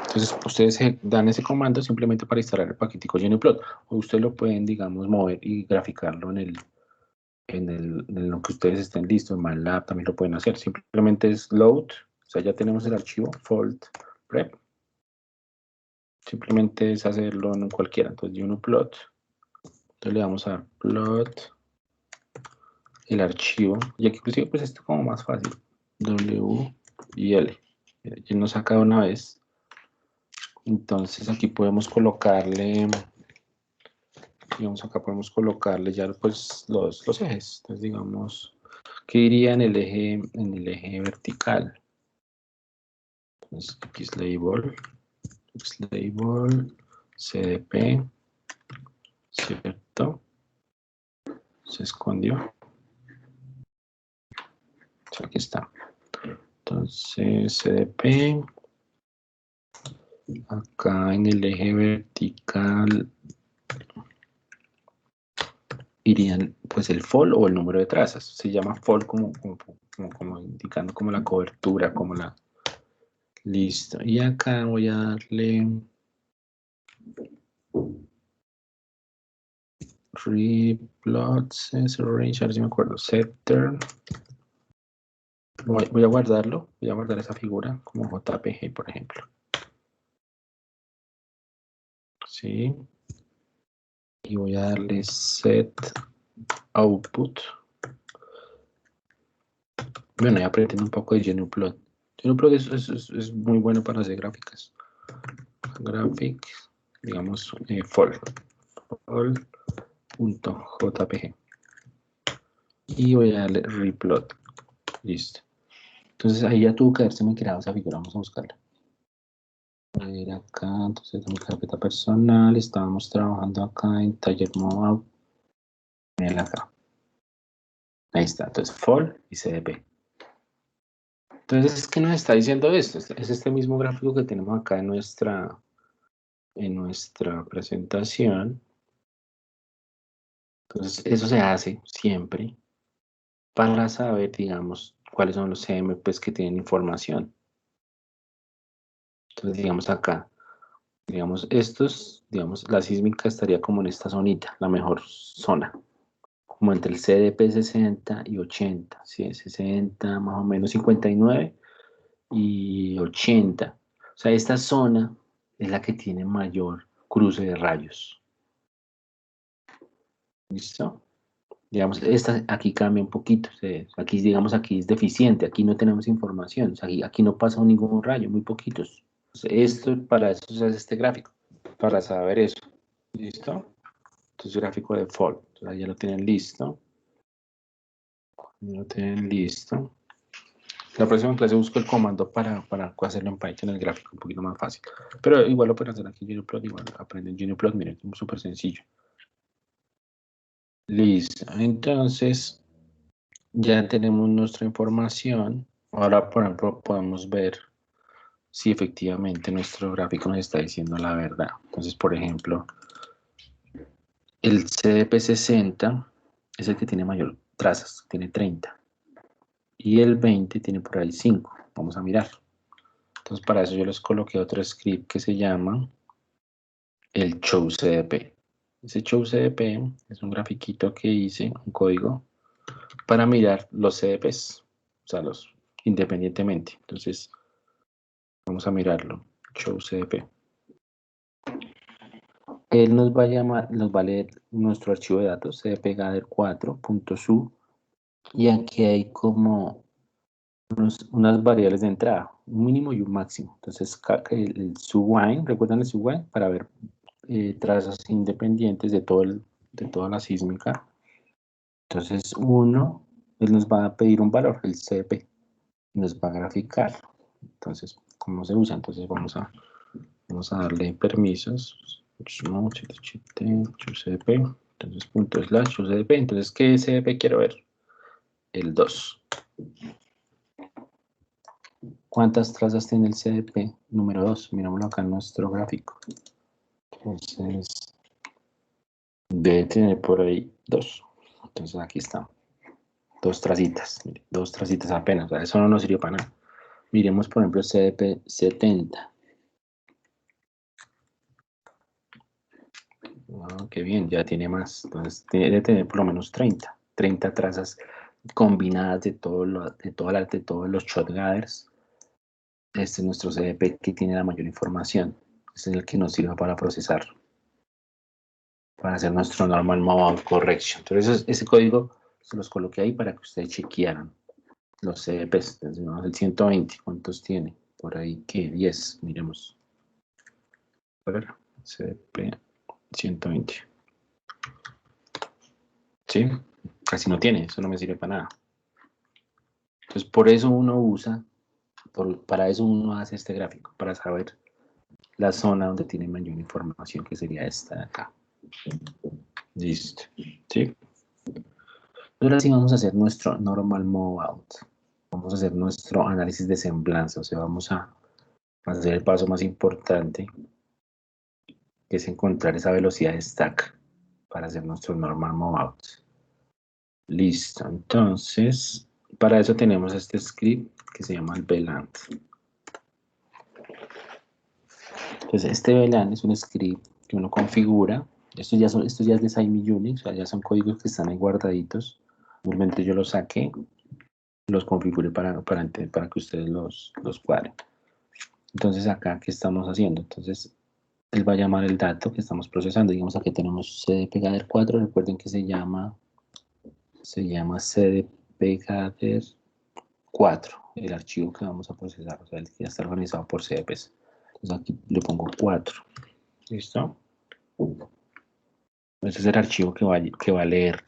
Entonces, ustedes dan ese comando simplemente para instalar el paquetico gnplot, o ustedes lo pueden, digamos, mover y graficarlo en lo que ustedes estén listos. En MATLAB también lo pueden hacer. Simplemente es load, o sea, ya tenemos el archivo, fold, prep. Simplemente es hacerlo en cualquiera. Entonces, gnplot. Entonces le vamos a dar plot, el archivo. Y aquí inclusive pues esto es como más fácil. W y L. Ya nos saca de una vez. Entonces aquí podemos colocarle, digamos acá podemos colocarle ya pues los ejes. Entonces digamos, ¿qué iría en el eje vertical? Entonces xlabel, cdp, ¿cierto? Se escondió. O sea, aquí está. Entonces cdp, acá en el eje vertical irían pues el fall o el número de trazas. Se llama fall como indicando como la cobertura, como la... Listo. Y acá voy a darle replots, range, a ver si me acuerdo, setter. Voy a guardarlo, voy a guardar esa figura como JPG, por ejemplo. Sí. Y voy a darle set output. Bueno, ya aprenden un poco de gnplot. Gnplot es muy bueno para hacer gráficas. Graphic, digamos, fall.jpg. Y voy a darle replot. Listo. Entonces ahí ya tuvo que haberse me creado esa figura. Vamos a buscarla. A ver acá, entonces en mi carpeta personal, estábamos trabajando acá en taller mobile. Acá. Ahí está, entonces fall y cdp. Entonces, ¿qué nos está diciendo esto? Es este mismo gráfico que tenemos acá en nuestra presentación. Entonces, eso se hace siempre para saber, digamos, cuáles son los CMPs que tienen información. Entonces, digamos acá, digamos, digamos, la sísmica estaría como en esta zonita, la mejor zona, como entre el CDP 60 y 80, ¿sí? 60, más o menos 59 y 80. O sea, esta zona es la que tiene mayor cruce de rayos. ¿Listo? Digamos, esta aquí cambia un poquito. Aquí, digamos, aquí es deficiente, aquí no tenemos información. O sea, aquí no pasa ningún rayo, muy poquitos. Entonces, para eso se hace este gráfico, para saber eso. ¿Listo? Entonces, gráfico de default. Entonces, ahí ya lo tienen listo. Ya lo tienen listo. La próxima clase busco el comando para hacerlo en Python, el gráfico un poquito más fácil. Pero igual lo pueden hacer aquí en Gunplot, igual aprenden Gunplot, miren, es súper sencillo. Listo. Entonces, ya tenemos nuestra información. Ahora, por ejemplo, podemos ver si efectivamente nuestro gráfico nos está diciendo la verdad. Entonces, por ejemplo, el CDP60 es el que tiene mayor trazas, tiene 30. Y el 20 tiene por ahí 5. Vamos a mirar. Entonces, para eso yo les coloqué otro script que se llama el showCDP. Ese showCDP es un grafiquito que hice, un código, para mirar los CDPs, o sea, los independientemente. Entonces, vamos a mirarlo. showCDP. Él nos va a llamar, nos va a leer nuestro archivo de datos, cdpgather4.su, y aquí hay como unas variables de entrada, un mínimo y un máximo. Entonces, el subwine, ¿recuerdan el subwine? Para ver trazas independientes de toda la sísmica. Entonces, él nos va a pedir un valor, el CDP, y nos va a graficar. Entonces, ¿cómo se usa? Entonces, vamos a darle permisos. CDP. Entonces, punto slash CDP. Entonces, ¿qué CDP quiero ver? El 2. ¿Cuántas trazas tiene el CDP número 2? Mirámoslo acá en nuestro gráfico. Entonces, debe tener por ahí 2. Entonces, aquí está. 2 tracitas. 2 tracitas apenas. O sea, eso no nos sirvió para nada. Miremos, por ejemplo, el CDP 70. Qué bien, ya tiene más. Entonces, debe tener por lo menos 30. 30 trazas combinadas de todos los shot gathers. Este es nuestro CDP que tiene la mayor información. Este es el que nos sirve para procesar, para hacer nuestro normal mode correction. Entonces, ese código se los coloqué ahí para que ustedes chequearan los CDPs. Entonces, vamos al 120. ¿Cuántos tiene? Por ahí, ¿qué? 10. Miremos. A ver, CDP 120. ¿Sí? Casi no tiene. Eso no me sirve para nada. Entonces, por eso uno usa, para eso uno hace este gráfico, para saber la zona donde tiene mayor información, que sería esta de acá. Listo. ¿Sí? Ahora sí vamos a hacer nuestro normal move out. Vamos a hacer nuestro análisis de semblanza. O sea, vamos a hacer el paso más importante, que es encontrar esa velocidad de stack para hacer nuestro normal move out. Listo. Entonces, para eso tenemos este script que se llama el VLAN. Entonces, este VLAN es un script que uno configura. Estos ya es de Simi Unix, o sea, ya son códigos que están ahí guardaditos. Normalmente yo los saqué, los configure para que ustedes los cuadren. Entonces, acá, ¿qué estamos haciendo? Entonces, él va a llamar el dato que estamos procesando. Digamos, aquí tenemos cdpgather 4. Recuerden que se llama cdpgather 4, el archivo que vamos a procesar, o sea, el que ya está organizado por CDPs. Entonces, aquí le pongo 4. ¿Listo? Ese es el archivo que va a leer.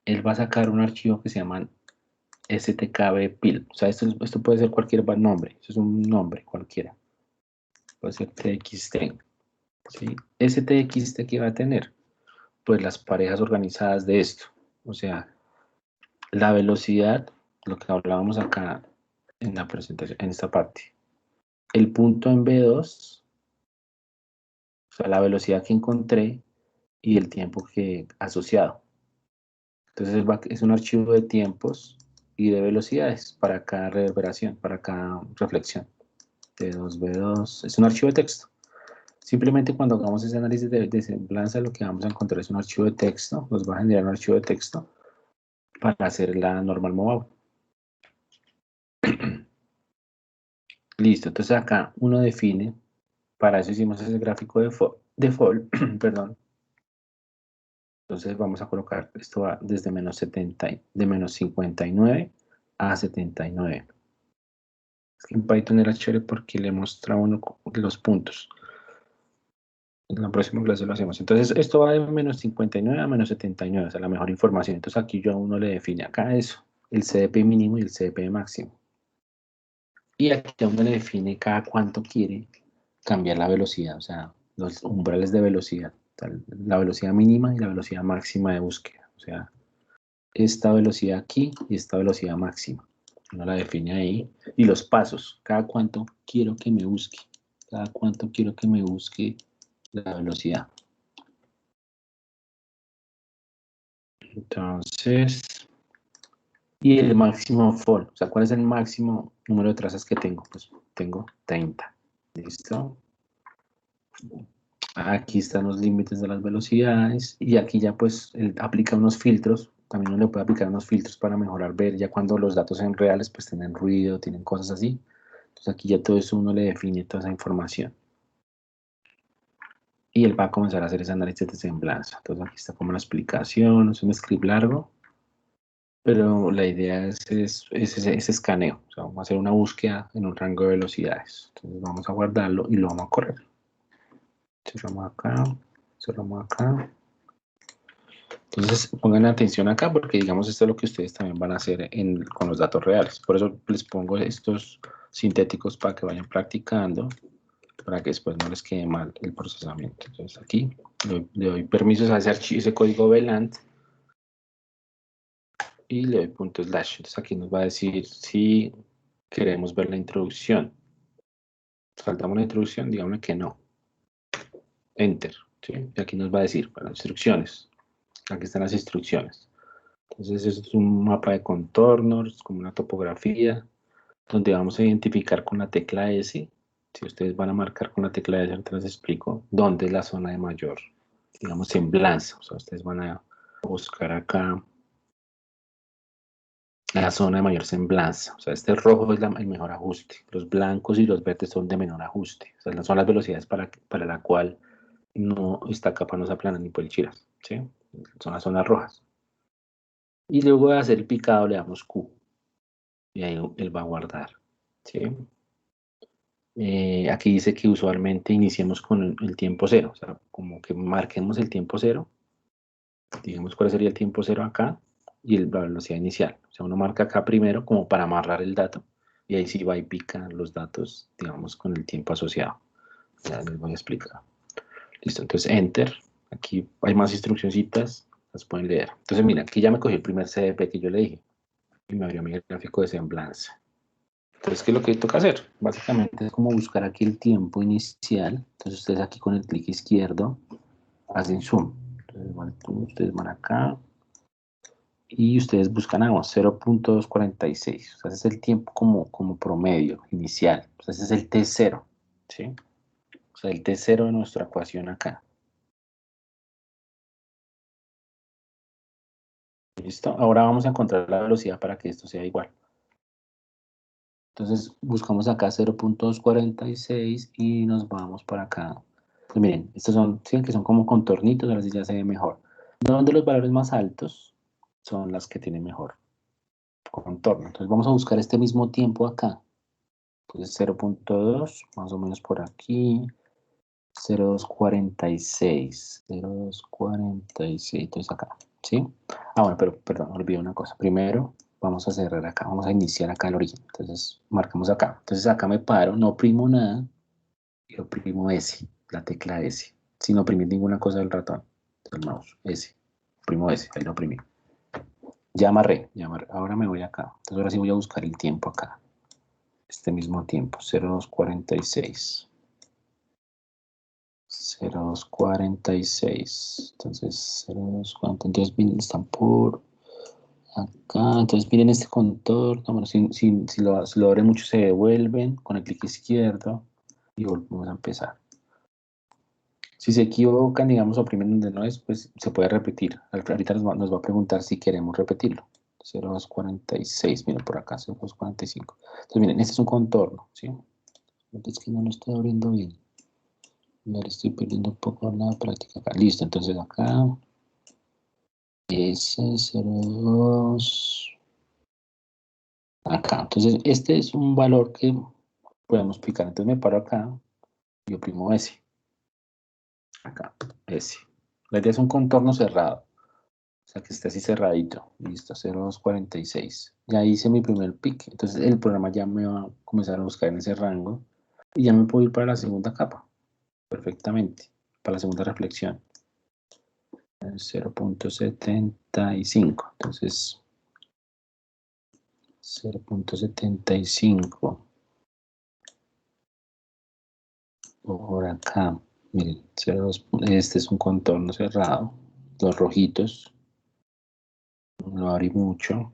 Él va a sacar un archivo que se llama stkbpil. O sea, esto puede ser cualquier nombre. Eso es un nombre cualquiera. Puede ser txt. ¿Sí? Ese txt que va a tener, pues las parejas organizadas de esto. O sea, la velocidad, lo que hablábamos acá en la presentación, en esta parte. El punto en B2, o sea, la velocidad que encontré y el tiempo que asociado. Entonces es un archivo de tiempos y de velocidades para cada reverberación, para cada reflexión. B2, B2, es un archivo de texto. Simplemente cuando hagamos ese análisis de semblanza, lo que vamos a encontrar es un archivo de texto, nos va a generar un archivo de texto para hacer la normal move. Listo, entonces acá uno define, para eso hicimos ese gráfico de default, perdón. Entonces vamos a colocar, esto va desde menos 70, de menos 59 a 79. Es que en Python era chévere porque le muestra uno los puntos. En la próxima clase lo hacemos. Entonces, esto va de menos 59 a menos 79, o sea, la mejor información. Entonces, aquí yo a uno le define acá eso, el CDP mínimo y el CDP máximo. Y aquí a uno le define cada cuánto quiere cambiar la velocidad, o sea, los umbrales de velocidad, o sea, la velocidad mínima y la velocidad máxima de búsqueda. O sea, esta velocidad aquí y esta velocidad máxima. Uno la define ahí. Y los pasos, cada cuánto quiero que me busque. Cada cuánto quiero que me busque la velocidad. Entonces, y el máximo fall, o sea, ¿cuál es el máximo número de trazas que tengo? Pues tengo 30. ¿Listo? Aquí están los límites de las velocidades y aquí ya pues él aplica unos filtros. También uno le puede aplicar unos filtros para mejorar, ver ya cuando los datos sean reales pues tienen ruido, tienen cosas así. Entonces aquí ya todo eso uno le define toda esa información. Y él va a comenzar a hacer ese análisis de semblanza. Entonces aquí está como la explicación, es un script largo, pero la idea es ese escaneo. O sea, vamos a hacer una búsqueda en un rango de velocidades. Entonces vamos a guardarlo y lo vamos a correr. Cerramos acá, cerramos acá. Entonces pongan atención acá porque digamos esto es lo que ustedes también van a hacer con los datos reales. Por eso les pongo estos sintéticos para que vayan practicando, para que después no les quede mal el procesamiento. Entonces aquí le doy permisos a ese código VLAND y le doy punto slash. Entonces aquí nos va a decir si queremos ver la introducción. Saltamos la introducción, dígame que no. Enter. ¿Sí? Y aquí nos va a decir, bueno, instrucciones. Aquí están las instrucciones. Entonces eso es un mapa de contornos, como una topografía, donde vamos a identificar con la tecla S. Si ustedes van a marcar con la tecla S, ahorita les explico dónde es la zona de mayor, digamos, semblanza. O sea, ustedes van a buscar acá la zona de mayor semblanza. O sea, este rojo es el mejor ajuste. Los blancos y los verdes son de menor ajuste. O sea, son las velocidades para la cual no, esta capa no se aplana ni por el chiras. ¿Sí? Son las zonas rojas. Y luego de hacer el picado le damos Q. Y ahí él va a guardar. ¿Sí? Aquí dice que usualmente iniciemos con el tiempo cero. O sea, como que marquemos el tiempo cero. Digamos cuál sería el tiempo cero acá y la velocidad inicial. O sea, uno marca acá primero como para amarrar el dato y ahí sí va y pica los datos, digamos, con el tiempo asociado. Ya les voy a explicar. Listo, entonces Enter. Aquí hay más instruccioncitas, las pueden leer. Entonces, mira, aquí ya me cogí el primer CDP que yo le dije y me abrió mi gráfico de semblanza. Entonces, ¿qué es lo que toca hacer? Básicamente es como buscar aquí el tiempo inicial. Entonces, ustedes aquí con el clic izquierdo hacen zoom. Entonces, ustedes van acá y ustedes buscan 0.246. O sea, ese es el tiempo como promedio inicial. O sea, ese es el T0. ¿Sí? O sea, el T0 de nuestra ecuación acá. ¿Listo? Ahora vamos a encontrar la velocidad para que esto sea igual. Entonces buscamos acá 0.246 y nos vamos para acá. Pues miren, estos son, sí, que son como contornitos, ahora sí ya se ve mejor. Donde los valores más altos son las que tienen mejor contorno. Entonces vamos a buscar este mismo tiempo acá. Entonces 0.2, más o menos por aquí. 0.246. 0.246, entonces acá, ¿sí? Ah, bueno, pero perdón, olvidé una cosa. Primero vamos a cerrar acá, vamos a iniciar acá el origen. Entonces marcamos acá. Entonces acá me paro, no oprimo nada y oprimo S, la tecla S, sin oprimir ninguna cosa del ratón, del mouse, S. Oprimo S, ahí lo oprimí. Ya amarré, ya amarré. Ahora me voy acá. Entonces ahora sí voy a buscar el tiempo acá. Este mismo tiempo, 0.246. 0.246. Entonces, 0.240. Entonces, miren, están por acá. Entonces, miren este contorno. Bueno, si lo abren mucho, se devuelven con el clic izquierdo y volvemos a empezar. Si se equivocan, digamos, oprimen donde no es, pues se puede repetir. Ahorita nos va a preguntar si queremos repetirlo. 0.246, miren por acá, 0.245. Entonces, miren, este es un contorno, ¿sí? Es que no lo estoy abriendo bien. Ya le estoy perdiendo un poco la práctica acá. Listo, entonces acá. S02. Acá. Entonces, este es un valor que podemos picar. Entonces me paro acá y oprimo S. Acá, ese. La idea es un contorno cerrado. O sea, que esté así cerradito. Listo, 0,246. Ya hice mi primer pick. Entonces el programa ya me va a comenzar a buscar en ese rango. Y ya me puedo ir para la segunda capa. Perfectamente. Para la segunda reflexión. 0,75. Entonces, 0,75. Por acá. Miren, 0,2. Este es un contorno cerrado. Los rojitos. No abrí mucho.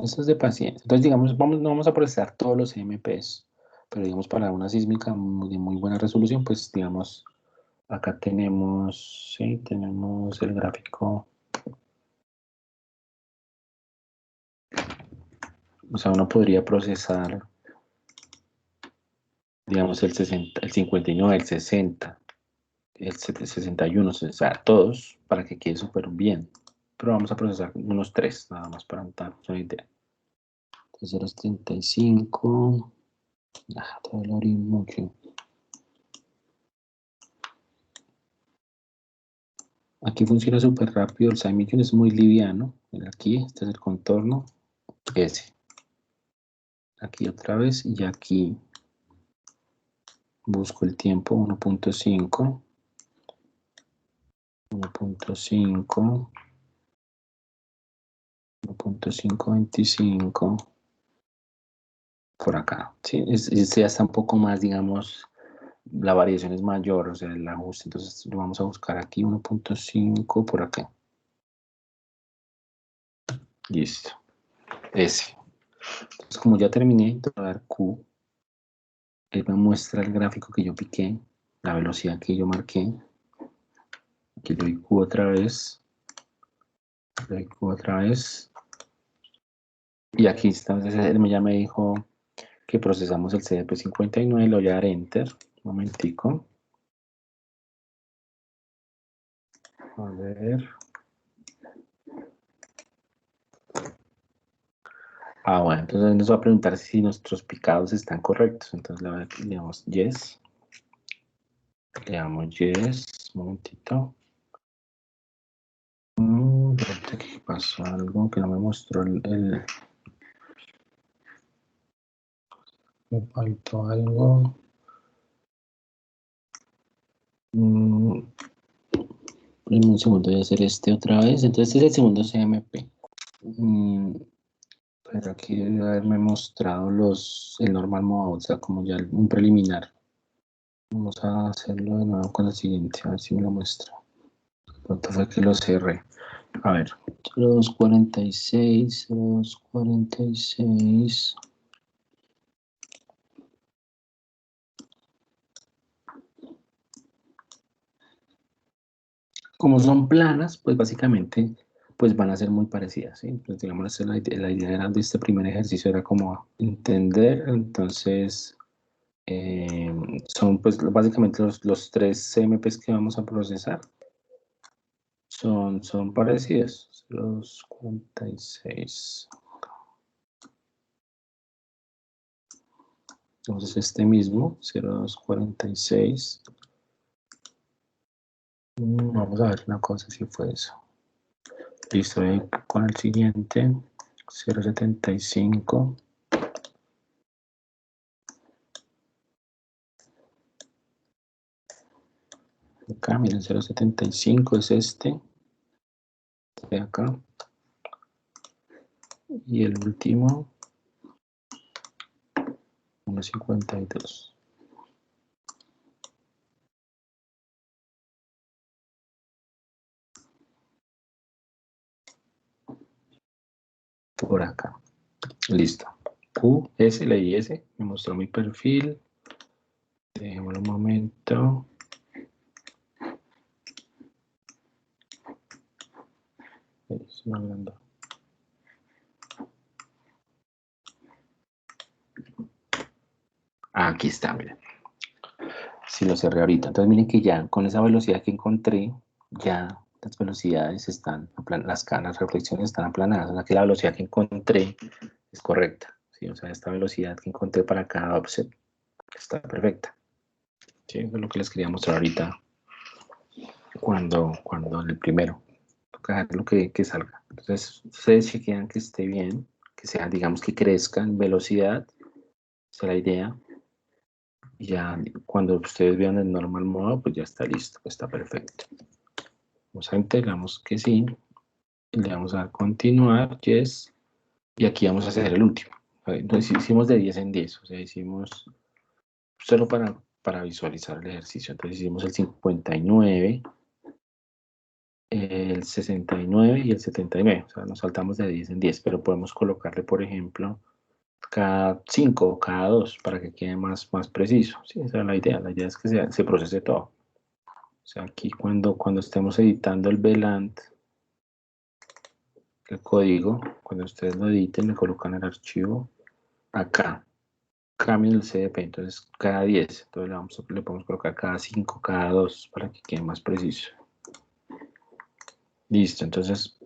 Eso es de paciencia. Entonces, digamos, no vamos a procesar todos los EMPs, pero digamos para una sísmica de muy buena resolución, pues digamos, acá tenemos, sí, tenemos el gráfico. O sea, uno podría procesar, digamos, el 60, el 59, el 60, el 61, o sea, todos para que quede súper bien. Pero vamos a procesar unos 3, nada más para darnos una idea. Entonces, 0,75. Todavía lo abrí mucho. Aquí funciona súper rápido, el Simulation es muy liviano. Mira aquí, este es el contorno, ese. Aquí otra vez y aquí busco el tiempo 1.5, 1.5, 1.525, por acá. ¿Sí? Este ya está un poco más, digamos, la variación es mayor, o sea, el ajuste. Entonces lo vamos a buscar aquí 1.5 por acá. Listo. Ese. Entonces, como ya terminé, te voy a dar Q. Él me muestra el gráfico que yo piqué, la velocidad que yo marqué. Aquí le doy Q otra vez. Le doy Q otra vez. Y aquí está. Entonces él ya me dijo que procesamos el CDP59. Le voy a dar Enter. Un momentico. A ver. Bueno, entonces nos va a preguntar si nuestros picados están correctos. Entonces le damos Yes. Le damos Yes. Un momentito. Espérate que pasó algo que no me mostró me faltó algo. En un segundo voy a hacer este otra vez. Entonces este es el segundo CMP. Pero aquí debe haberme mostrado el normal mode, o sea, como ya un preliminar. Vamos a hacerlo de nuevo con el siguiente, a ver si me lo muestra. Pronto fue que lo cerré. A ver, 0246, 0246. Como son planas, pues básicamente pues van a ser muy parecidas, ¿sí? Pues digamos, la idea de este primer ejercicio era como entender, entonces son pues básicamente los 3 CMPs que vamos a procesar son parecidos, los 46. Entonces este mismo, 0246. Vamos a ver una cosa si fue eso. Listo, con el siguiente, 075. Acá, miren, 075 es este de acá. Y el último, 1.52. Por acá. Listo. Q, S, la IS, me mostró mi perfil. Dejémoslo un momento. Se me agrandó. Aquí está, miren. Si lo cerré ahorita. Entonces miren que ya con esa velocidad que encontré, ya las velocidades están, las reflexiones están aplanadas. O sea que la velocidad que encontré es correcta. ¿Sí? O sea, esta velocidad que encontré para cada offset está perfecta. Sí, eso es lo que les quería mostrar ahorita cuando en el primero. Toca dejar lo que salga. Entonces, ustedes chequean que esté bien, que sea, digamos, que crezca en velocidad. Esa es la idea. Y ya cuando ustedes vean el normal modo, pues ya está listo, pues está perfecto. Vamos a enter, le damos que sí. Y le vamos a continuar, yes. Y aquí vamos a hacer el último. Entonces hicimos de 10 en 10, o sea, hicimos solo para visualizar el ejercicio. Entonces hicimos el 59, el 69 y el 79. O sea, nos saltamos de 10 en 10, pero podemos colocarle, por ejemplo, cada 5 o cada 2 para que quede más preciso. Sí, esa es la idea. La idea es que se procese todo. O sea, aquí cuando estemos editando el VLAND, el código, cuando ustedes lo editen, le colocan el archivo acá. Cambien el CDP, entonces cada 10. Entonces le podemos colocar cada 5, cada 2 para que quede más preciso. Listo, entonces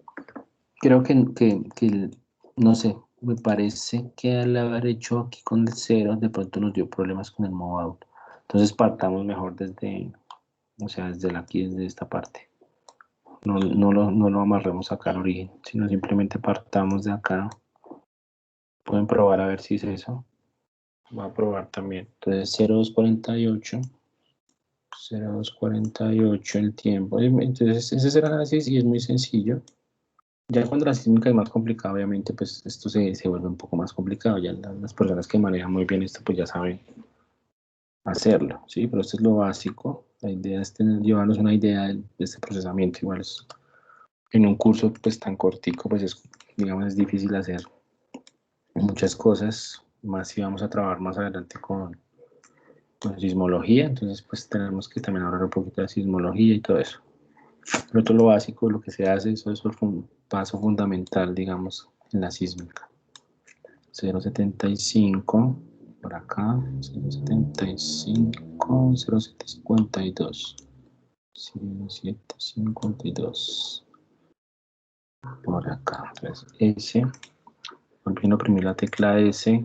creo que no sé, me parece que al haber hecho aquí con el 0, de pronto nos dio problemas con el modo out. Entonces partamos mejor desde, o sea, aquí, desde esta parte. No lo amarremos acá al origen, sino simplemente partamos de acá. Pueden probar a ver si es eso. Voy a probar también. Entonces 0248. 0248 el tiempo. Entonces ese es el análisis y es muy sencillo. Ya cuando la sísmica es más complicada, obviamente, pues esto se vuelve un poco más complicado. Ya las personas que manejan muy bien esto, pues ya saben hacerlo, ¿sí? Pero esto es lo básico. La idea es llevarnos una idea de este procesamiento. Igual es, en un curso pues tan cortico, pues es, digamos, es difícil hacer muchas cosas, más si vamos a trabajar más adelante con sismología. Entonces pues tenemos que también hablar un poquito de sismología y todo eso. Pero todo lo básico, lo que se hace, eso es un paso fundamental, digamos, en la sísmica. 0.75, por acá, 0.75, 0.752, 0.752, por acá. Entonces, S, volviendo a oprimir la tecla S,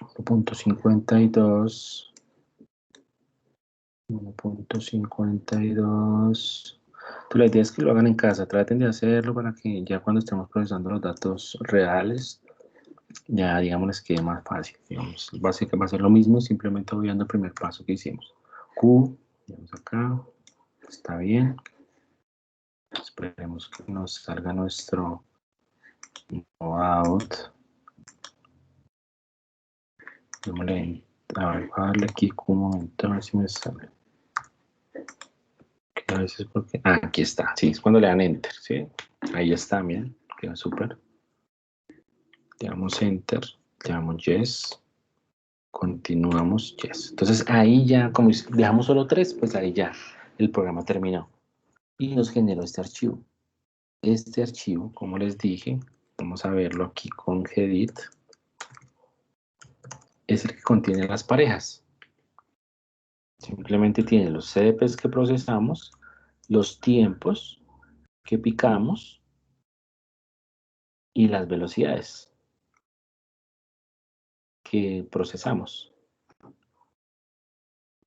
1.52, 1.52. Pues la idea es que lo hagan en casa, traten de hacerlo para que ya cuando estemos procesando los datos reales, ya digamos les quede más fácil. Digamos, básicamente va a ser lo mismo, simplemente voy dando el primer paso que hicimos. Q, vamos acá, está bien. Esperemos que nos salga nuestro out. Démosle, a ver, voy a darle aquí un momento a ver si me sale. A veces porque, aquí está, sí, es cuando le dan enter, ¿sí? Ahí está, bien, queda súper. Le damos enter, le damos yes, continuamos yes. Entonces ahí ya, como dejamos solo 3, pues ahí ya el programa terminó y nos generó este archivo. Este archivo, como les dije, vamos a verlo aquí con gedit, es el que contiene las parejas. Simplemente tiene los CDPs que procesamos, los tiempos que picamos y las velocidades que procesamos.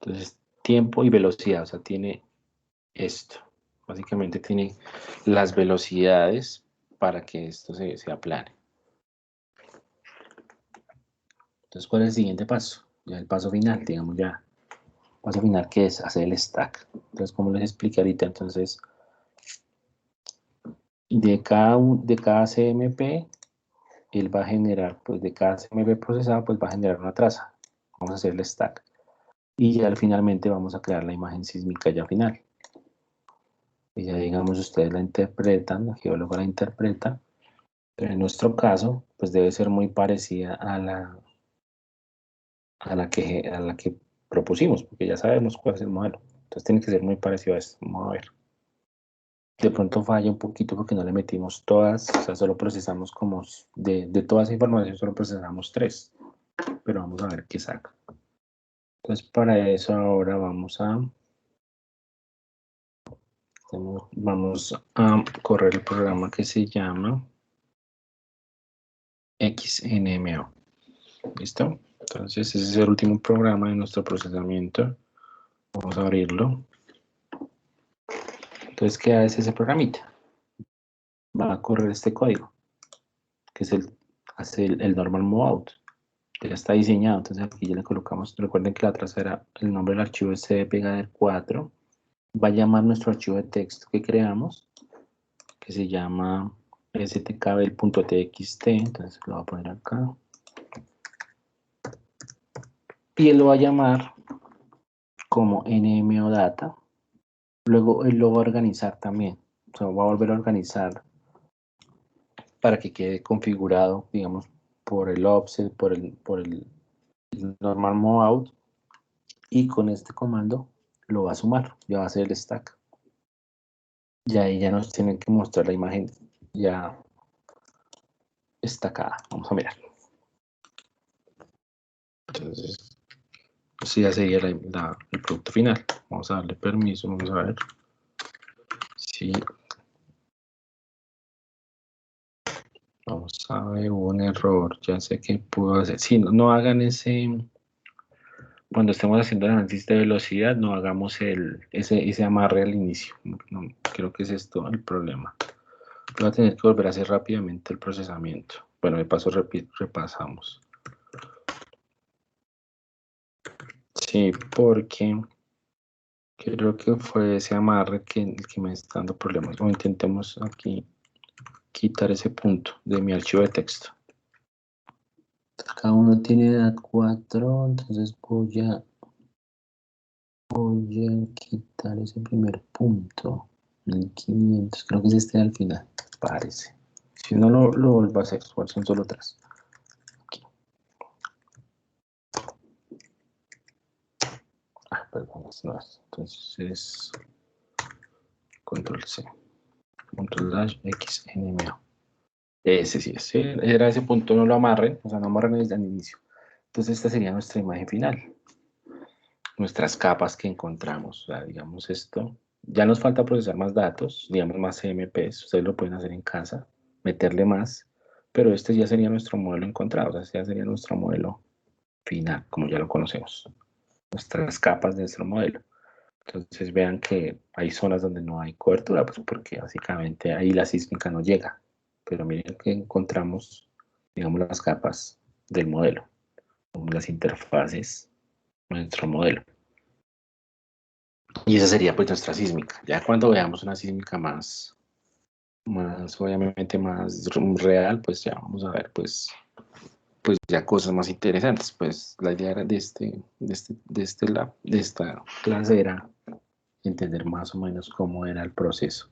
Entonces, tiempo y velocidad, o sea, tiene esto. Básicamente tiene las velocidades para que esto se aplane. Entonces, ¿cuál es el siguiente paso? Ya el paso final, digamos ya. Paso final que es hacer el stack. Entonces, como les expliqué ahorita, entonces, de cada CMP, él va a generar, pues de cada CMP procesado, pues va a generar una traza. Vamos a hacer el stack. Y ya finalmente vamos a crear la imagen sísmica ya final. Y ya digamos, ustedes la interpretan, la geóloga la interpreta, pero en nuestro caso, pues debe ser muy parecida a la que propusimos, porque ya sabemos cuál es el modelo. Entonces tiene que ser muy parecido a esto. Vamos a ver. De pronto falla un poquito porque no le metimos todas, o sea, solo procesamos como de toda esa información, solo procesamos 3, pero vamos a ver qué saca. Entonces para eso ahora vamos a correr el programa que se llama XNMO. ¿Listo? Entonces, ese es el último programa de nuestro procesamiento. Vamos a abrirlo. Entonces, ¿qué hace ese programita? Va a correr este código, que es hace el normal move ya está diseñado. Entonces aquí ya le colocamos, recuerden que la traza era el nombre del archivo es cdpegader 4, va a llamar nuestro archivo de texto que creamos, que se llama stkbel.txt, entonces lo voy a poner acá, y él lo va a llamar como nmodata, luego él lo va a organizar también, o sea, va a volver a organizar para que quede configurado, digamos, por el offset, por el normal move y con este comando lo va a sumar, ya va a ser el stack. Ya ahí ya nos tienen que mostrar la imagen ya estacada. Vamos a mirar. Entonces, sí, ya sería el producto final. Vamos a darle permiso, vamos a ver. Sí. Vamos a ver, hubo un error. Ya sé que puedo hacer. Sí, no hagan ese. Cuando estemos haciendo el análisis de velocidad, no hagamos ese amarre al inicio. No, creo que es esto el problema. Voy a tener que volver a hacer rápidamente el procesamiento. Bueno, de paso repasamos. Sí, porque creo que fue ese amarre el que me está dando problemas. O intentemos aquí quitar ese punto de mi archivo de texto. Cada uno tiene edad 4, entonces voy a quitar ese primer punto. 1500, creo que es este al final, parece. Si no lo vuelvo a hacer, son solo 3. Aquí. Perdón, no es. Entonces es control C, control dash X NMO. Ese sí, era ese punto, no lo amarren, o sea, no amarren desde el inicio. Entonces esta sería nuestra imagen final. Nuestras capas que encontramos, o sea, digamos esto. Ya nos falta procesar más datos, digamos más CMPs, ustedes lo pueden hacer en casa, meterle más, pero este ya sería nuestro modelo encontrado, o sea, este ya sería nuestro modelo final, como ya lo conocemos. Nuestras capas de nuestro modelo. Entonces vean que hay zonas donde no hay cobertura, pues porque básicamente ahí la sísmica no llega. Pero miren que encontramos, digamos, las capas del modelo, las interfaces de nuestro modelo. Y esa sería pues nuestra sísmica. Ya cuando veamos una sísmica más obviamente más real, pues ya vamos a ver pues ya cosas más interesantes. Pues la idea de esta clase era entender más o menos cómo era el proceso.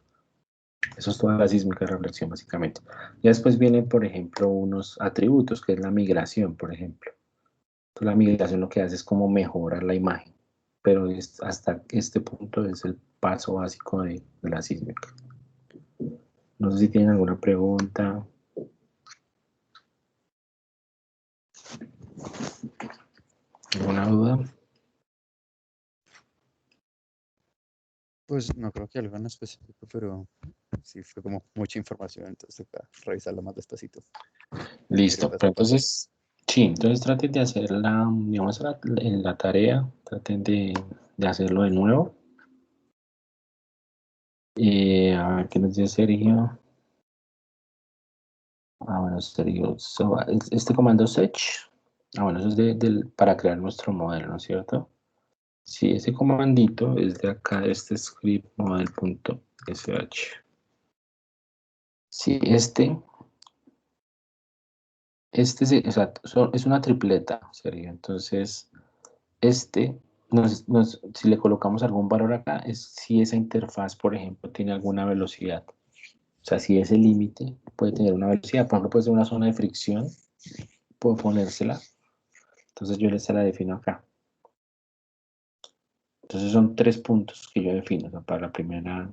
Eso es toda la sísmica de reflexión, básicamente. Ya después vienen, por ejemplo, unos atributos, que es la migración, por ejemplo. Entonces, la migración lo que hace es como mejorar la imagen, pero hasta este punto es el paso básico de la sísmica. No sé si tienen alguna pregunta. ¿Alguna duda? Pues no creo que algo en específico, pero sí fue como mucha información, entonces toca revisarla más despacito. Listo, Paso pero a paso. entonces, sí, entonces traten de hacer digamos, la tarea, traten de hacerlo de nuevo. A ver qué nos dice Sergio. Bueno, Sergio, este comando Sech. Bueno, eso es para crear nuestro modelo, ¿no es cierto? Sí, ese comandito es de acá, este script model.sh. Sí, o sea, es una tripleta, Sergio. Entonces, si le colocamos algún valor acá, es si esa interfaz, por ejemplo, tiene alguna velocidad. O sea, si ese límite puede tener una velocidad, por ejemplo, puede ser una zona de fricción, puedo ponérsela. Entonces yo se la defino acá. Entonces son 3 puntos que yo defino, o sea, para la primera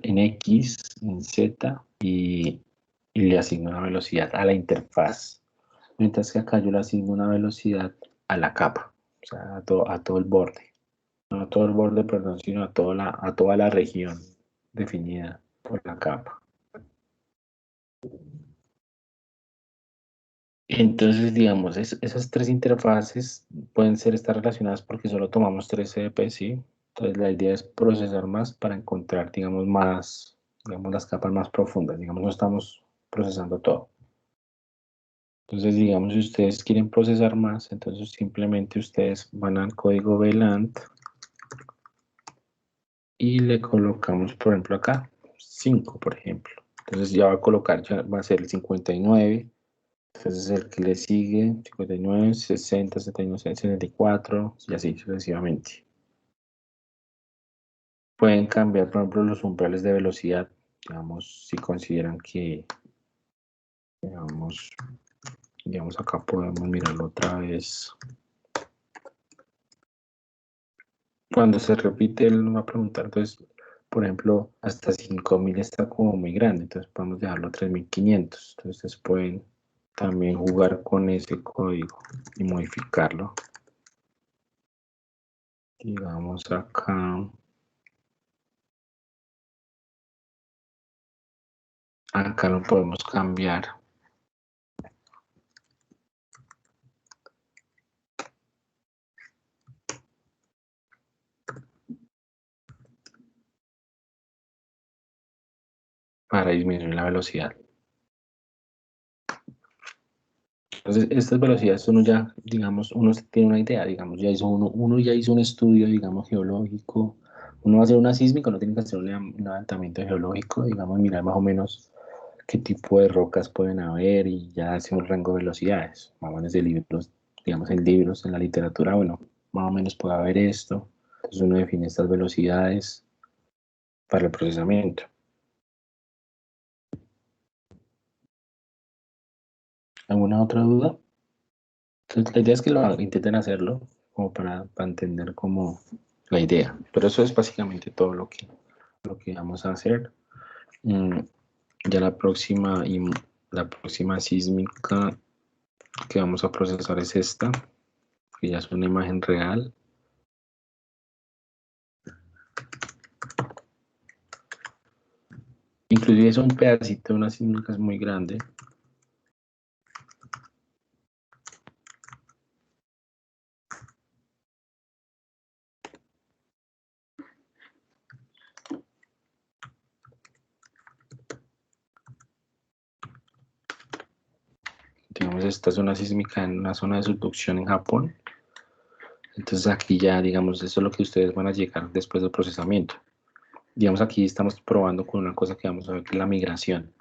en X, en Z y le asigno una velocidad a la interfaz. Mientras que acá yo le asigno una velocidad a la capa, o sea, a todo el borde. No a todo el borde, perdón, sino a toda la región definida por la capa. Entonces, digamos, esas tres interfaces pueden estar relacionadas porque solo tomamos 3 CDP, ¿sí? Entonces, la idea es procesar más para encontrar, digamos, más, digamos, las capas más profundas. Digamos, no estamos procesando todo. Entonces, digamos, si ustedes quieren procesar más, entonces simplemente ustedes van al código VLAN y le colocamos, por ejemplo, acá, 5, por ejemplo. Entonces, ya va a colocar, ya va a ser el 59. Entonces el que le sigue, 59, 60, 79, 74 y así sucesivamente. Pueden cambiar, por ejemplo, los umbrales de velocidad, digamos, si consideran que, digamos acá podemos mirarlo otra vez. Cuando se repite, él nos va a preguntar, entonces, por ejemplo, hasta 5000 está como muy grande, entonces podemos dejarlo a 3500. Entonces ustedes pueden también jugar con ese código y modificarlo. Digamos acá. Acá lo podemos cambiar. Para disminuir la velocidad. Entonces, estas velocidades uno ya, digamos, uno tiene una idea, digamos, uno ya hizo un estudio, digamos, geológico. Uno va a hacer una sísmica, uno tiene que hacer un levantamiento geológico, digamos, mirar más o menos qué tipo de rocas pueden haber y ya hace un rango de velocidades. Más o menos de libros, digamos, en libros, en la literatura, bueno, más o menos puede haber esto. Entonces uno define estas velocidades para el procesamiento. ¿Alguna otra duda? Entonces, la idea es que lo intenten hacerlo como para entender como la idea. Pero eso es básicamente todo lo que vamos a hacer. Ya la próxima sísmica que vamos a procesar es esta, que ya es una imagen real. Inclusive es un pedacito de una sísmica, es muy grande. Digamos, esta es una sísmica en una zona de subducción en Japón. Entonces aquí ya, digamos, eso es lo que ustedes van a llegar después del procesamiento. Digamos, aquí estamos probando con una cosa que vamos a ver, que es la migración,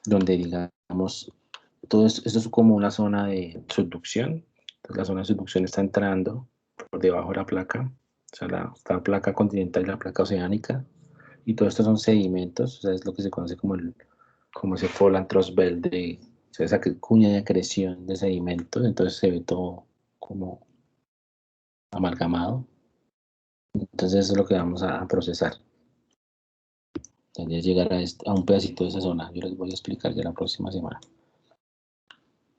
donde, digamos, esto es como una zona de subducción. Entonces, la zona de subducción está entrando por debajo de la placa, o sea, está la placa continental y la placa oceánica, y todo esto son sedimentos, o sea, es lo que se conoce como ese fall and thrust belt, o sea, esa cuña de acreción de sedimentos, entonces se ve todo como amalgamado. Entonces, eso es lo que vamos a procesar. Tendría que llegar a un pedacito de esa zona. Yo les voy a explicar ya la próxima semana.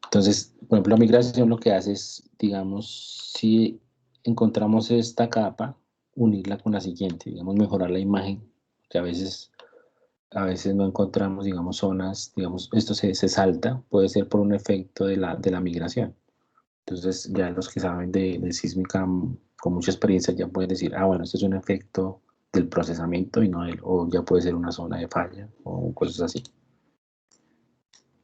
Entonces, por ejemplo, la migración lo que hace es, digamos, si encontramos esta capa, unirla con la siguiente, digamos, mejorar la imagen, que a veces no encontramos, digamos, zonas, digamos, esto se salta, puede ser por un efecto de la migración. Entonces, ya los que saben de sísmica con mucha experiencia ya pueden decir, bueno, esto es un efecto del procesamiento y no o ya puede ser una zona de falla o cosas así.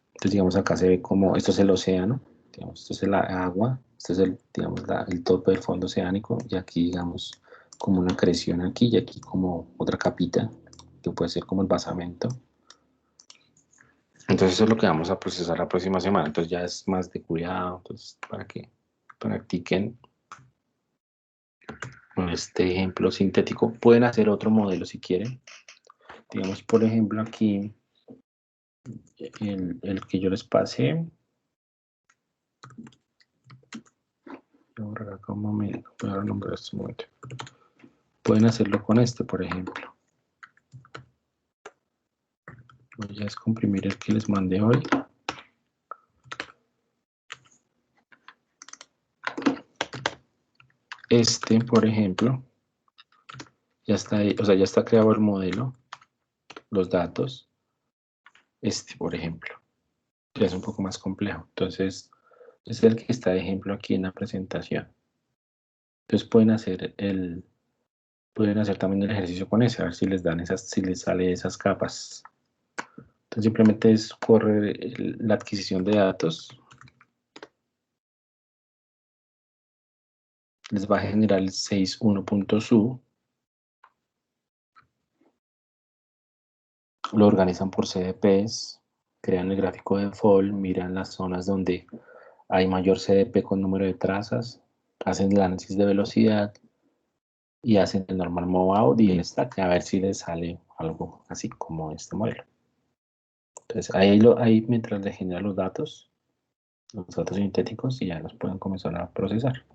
Entonces, digamos, acá se ve como, esto es el océano, digamos, esto es el agua, esto es digamos, el tope del fondo oceánico, y aquí, digamos, como una acreción aquí, y aquí como otra capita, que puede ser como el basamento. Entonces, eso es lo que vamos a procesar la próxima semana. Entonces, ya es más de cuidado, entonces, para que practiquen con este ejemplo sintético. Pueden hacer otro modelo si quieren. Digamos, por ejemplo, aquí, el que yo les pasé. Voy a borrar acá un momento, voy a dar el nombre de este momento. Pueden hacerlo con este, por ejemplo. Voy a descomprimir el que les mandé hoy. Este, por ejemplo, ya está, o sea, ya está creado el modelo, los datos. Este, por ejemplo. ya es un poco más complejo. Entonces, es el que está de ejemplo aquí en la presentación. Entonces pueden hacer también el ejercicio con ese, a ver si les dan si les sale esas capas. Entonces simplemente es correr la adquisición de datos. Les va a generar el 61.su. Lo organizan por CDPs, crean el gráfico de default, miran las zonas donde hay mayor CDP con número de trazas, hacen el análisis de velocidad y hacen el normal move-out y el stack, a ver si les sale algo así como este modelo. Entonces ahí mientras le generan los datos sintéticos, y ya los pueden comenzar a procesar.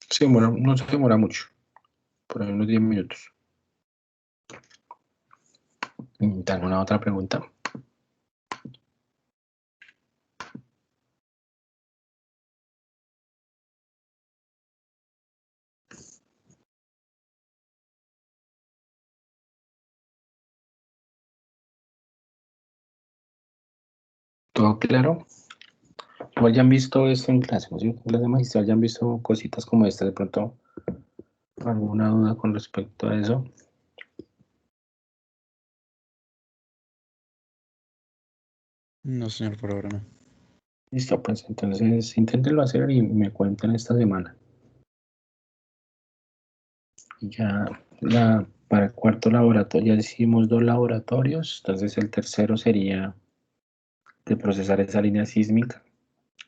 Sí, bueno, no se demora mucho, por ahí unos 10 minutos. ¿Alguna otra pregunta? ¿Todo claro? Igual ya han visto esto en clase, ¿no? ¿Sí? En clase magistral ya han visto cositas como esta, de pronto, ¿alguna duda con respecto a eso? No, señor, por ahora no. Listo, pues entonces inténtenlo hacer y me cuentan esta semana. Y ya para el cuarto laboratorio ya hicimos 2 laboratorios, entonces el tercero sería de procesar esa línea sísmica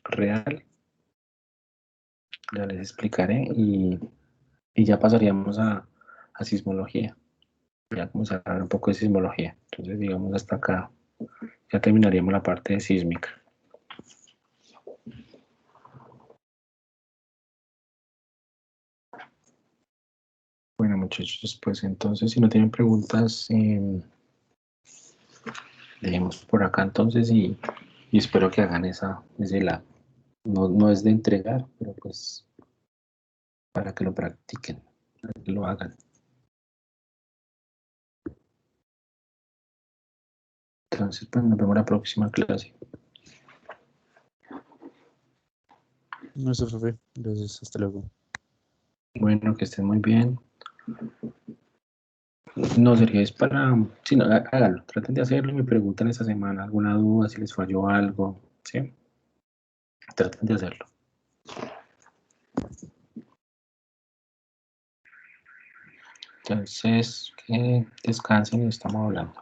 real. Ya les explicaré y ya pasaríamos a sismología. Ya comenzar a ver un poco de sismología. Entonces, digamos, hasta acá ya terminaríamos la parte de sísmica. Bueno, muchachos, pues entonces, si no tienen preguntas, dejemos por acá entonces y espero que hagan ese lab. No es de entregar, pero pues para que lo practiquen, para que lo hagan. Entonces, pues nos vemos la próxima clase. No, eso fue. Gracias, hasta luego. Bueno, que estén muy bien. No, Sergio, es para... Sí, no, háganlo, traten de hacerlo y me preguntan esta semana alguna duda, si les falló algo, ¿sí? Traten de hacerlo. Entonces, que descansen y estamos hablando.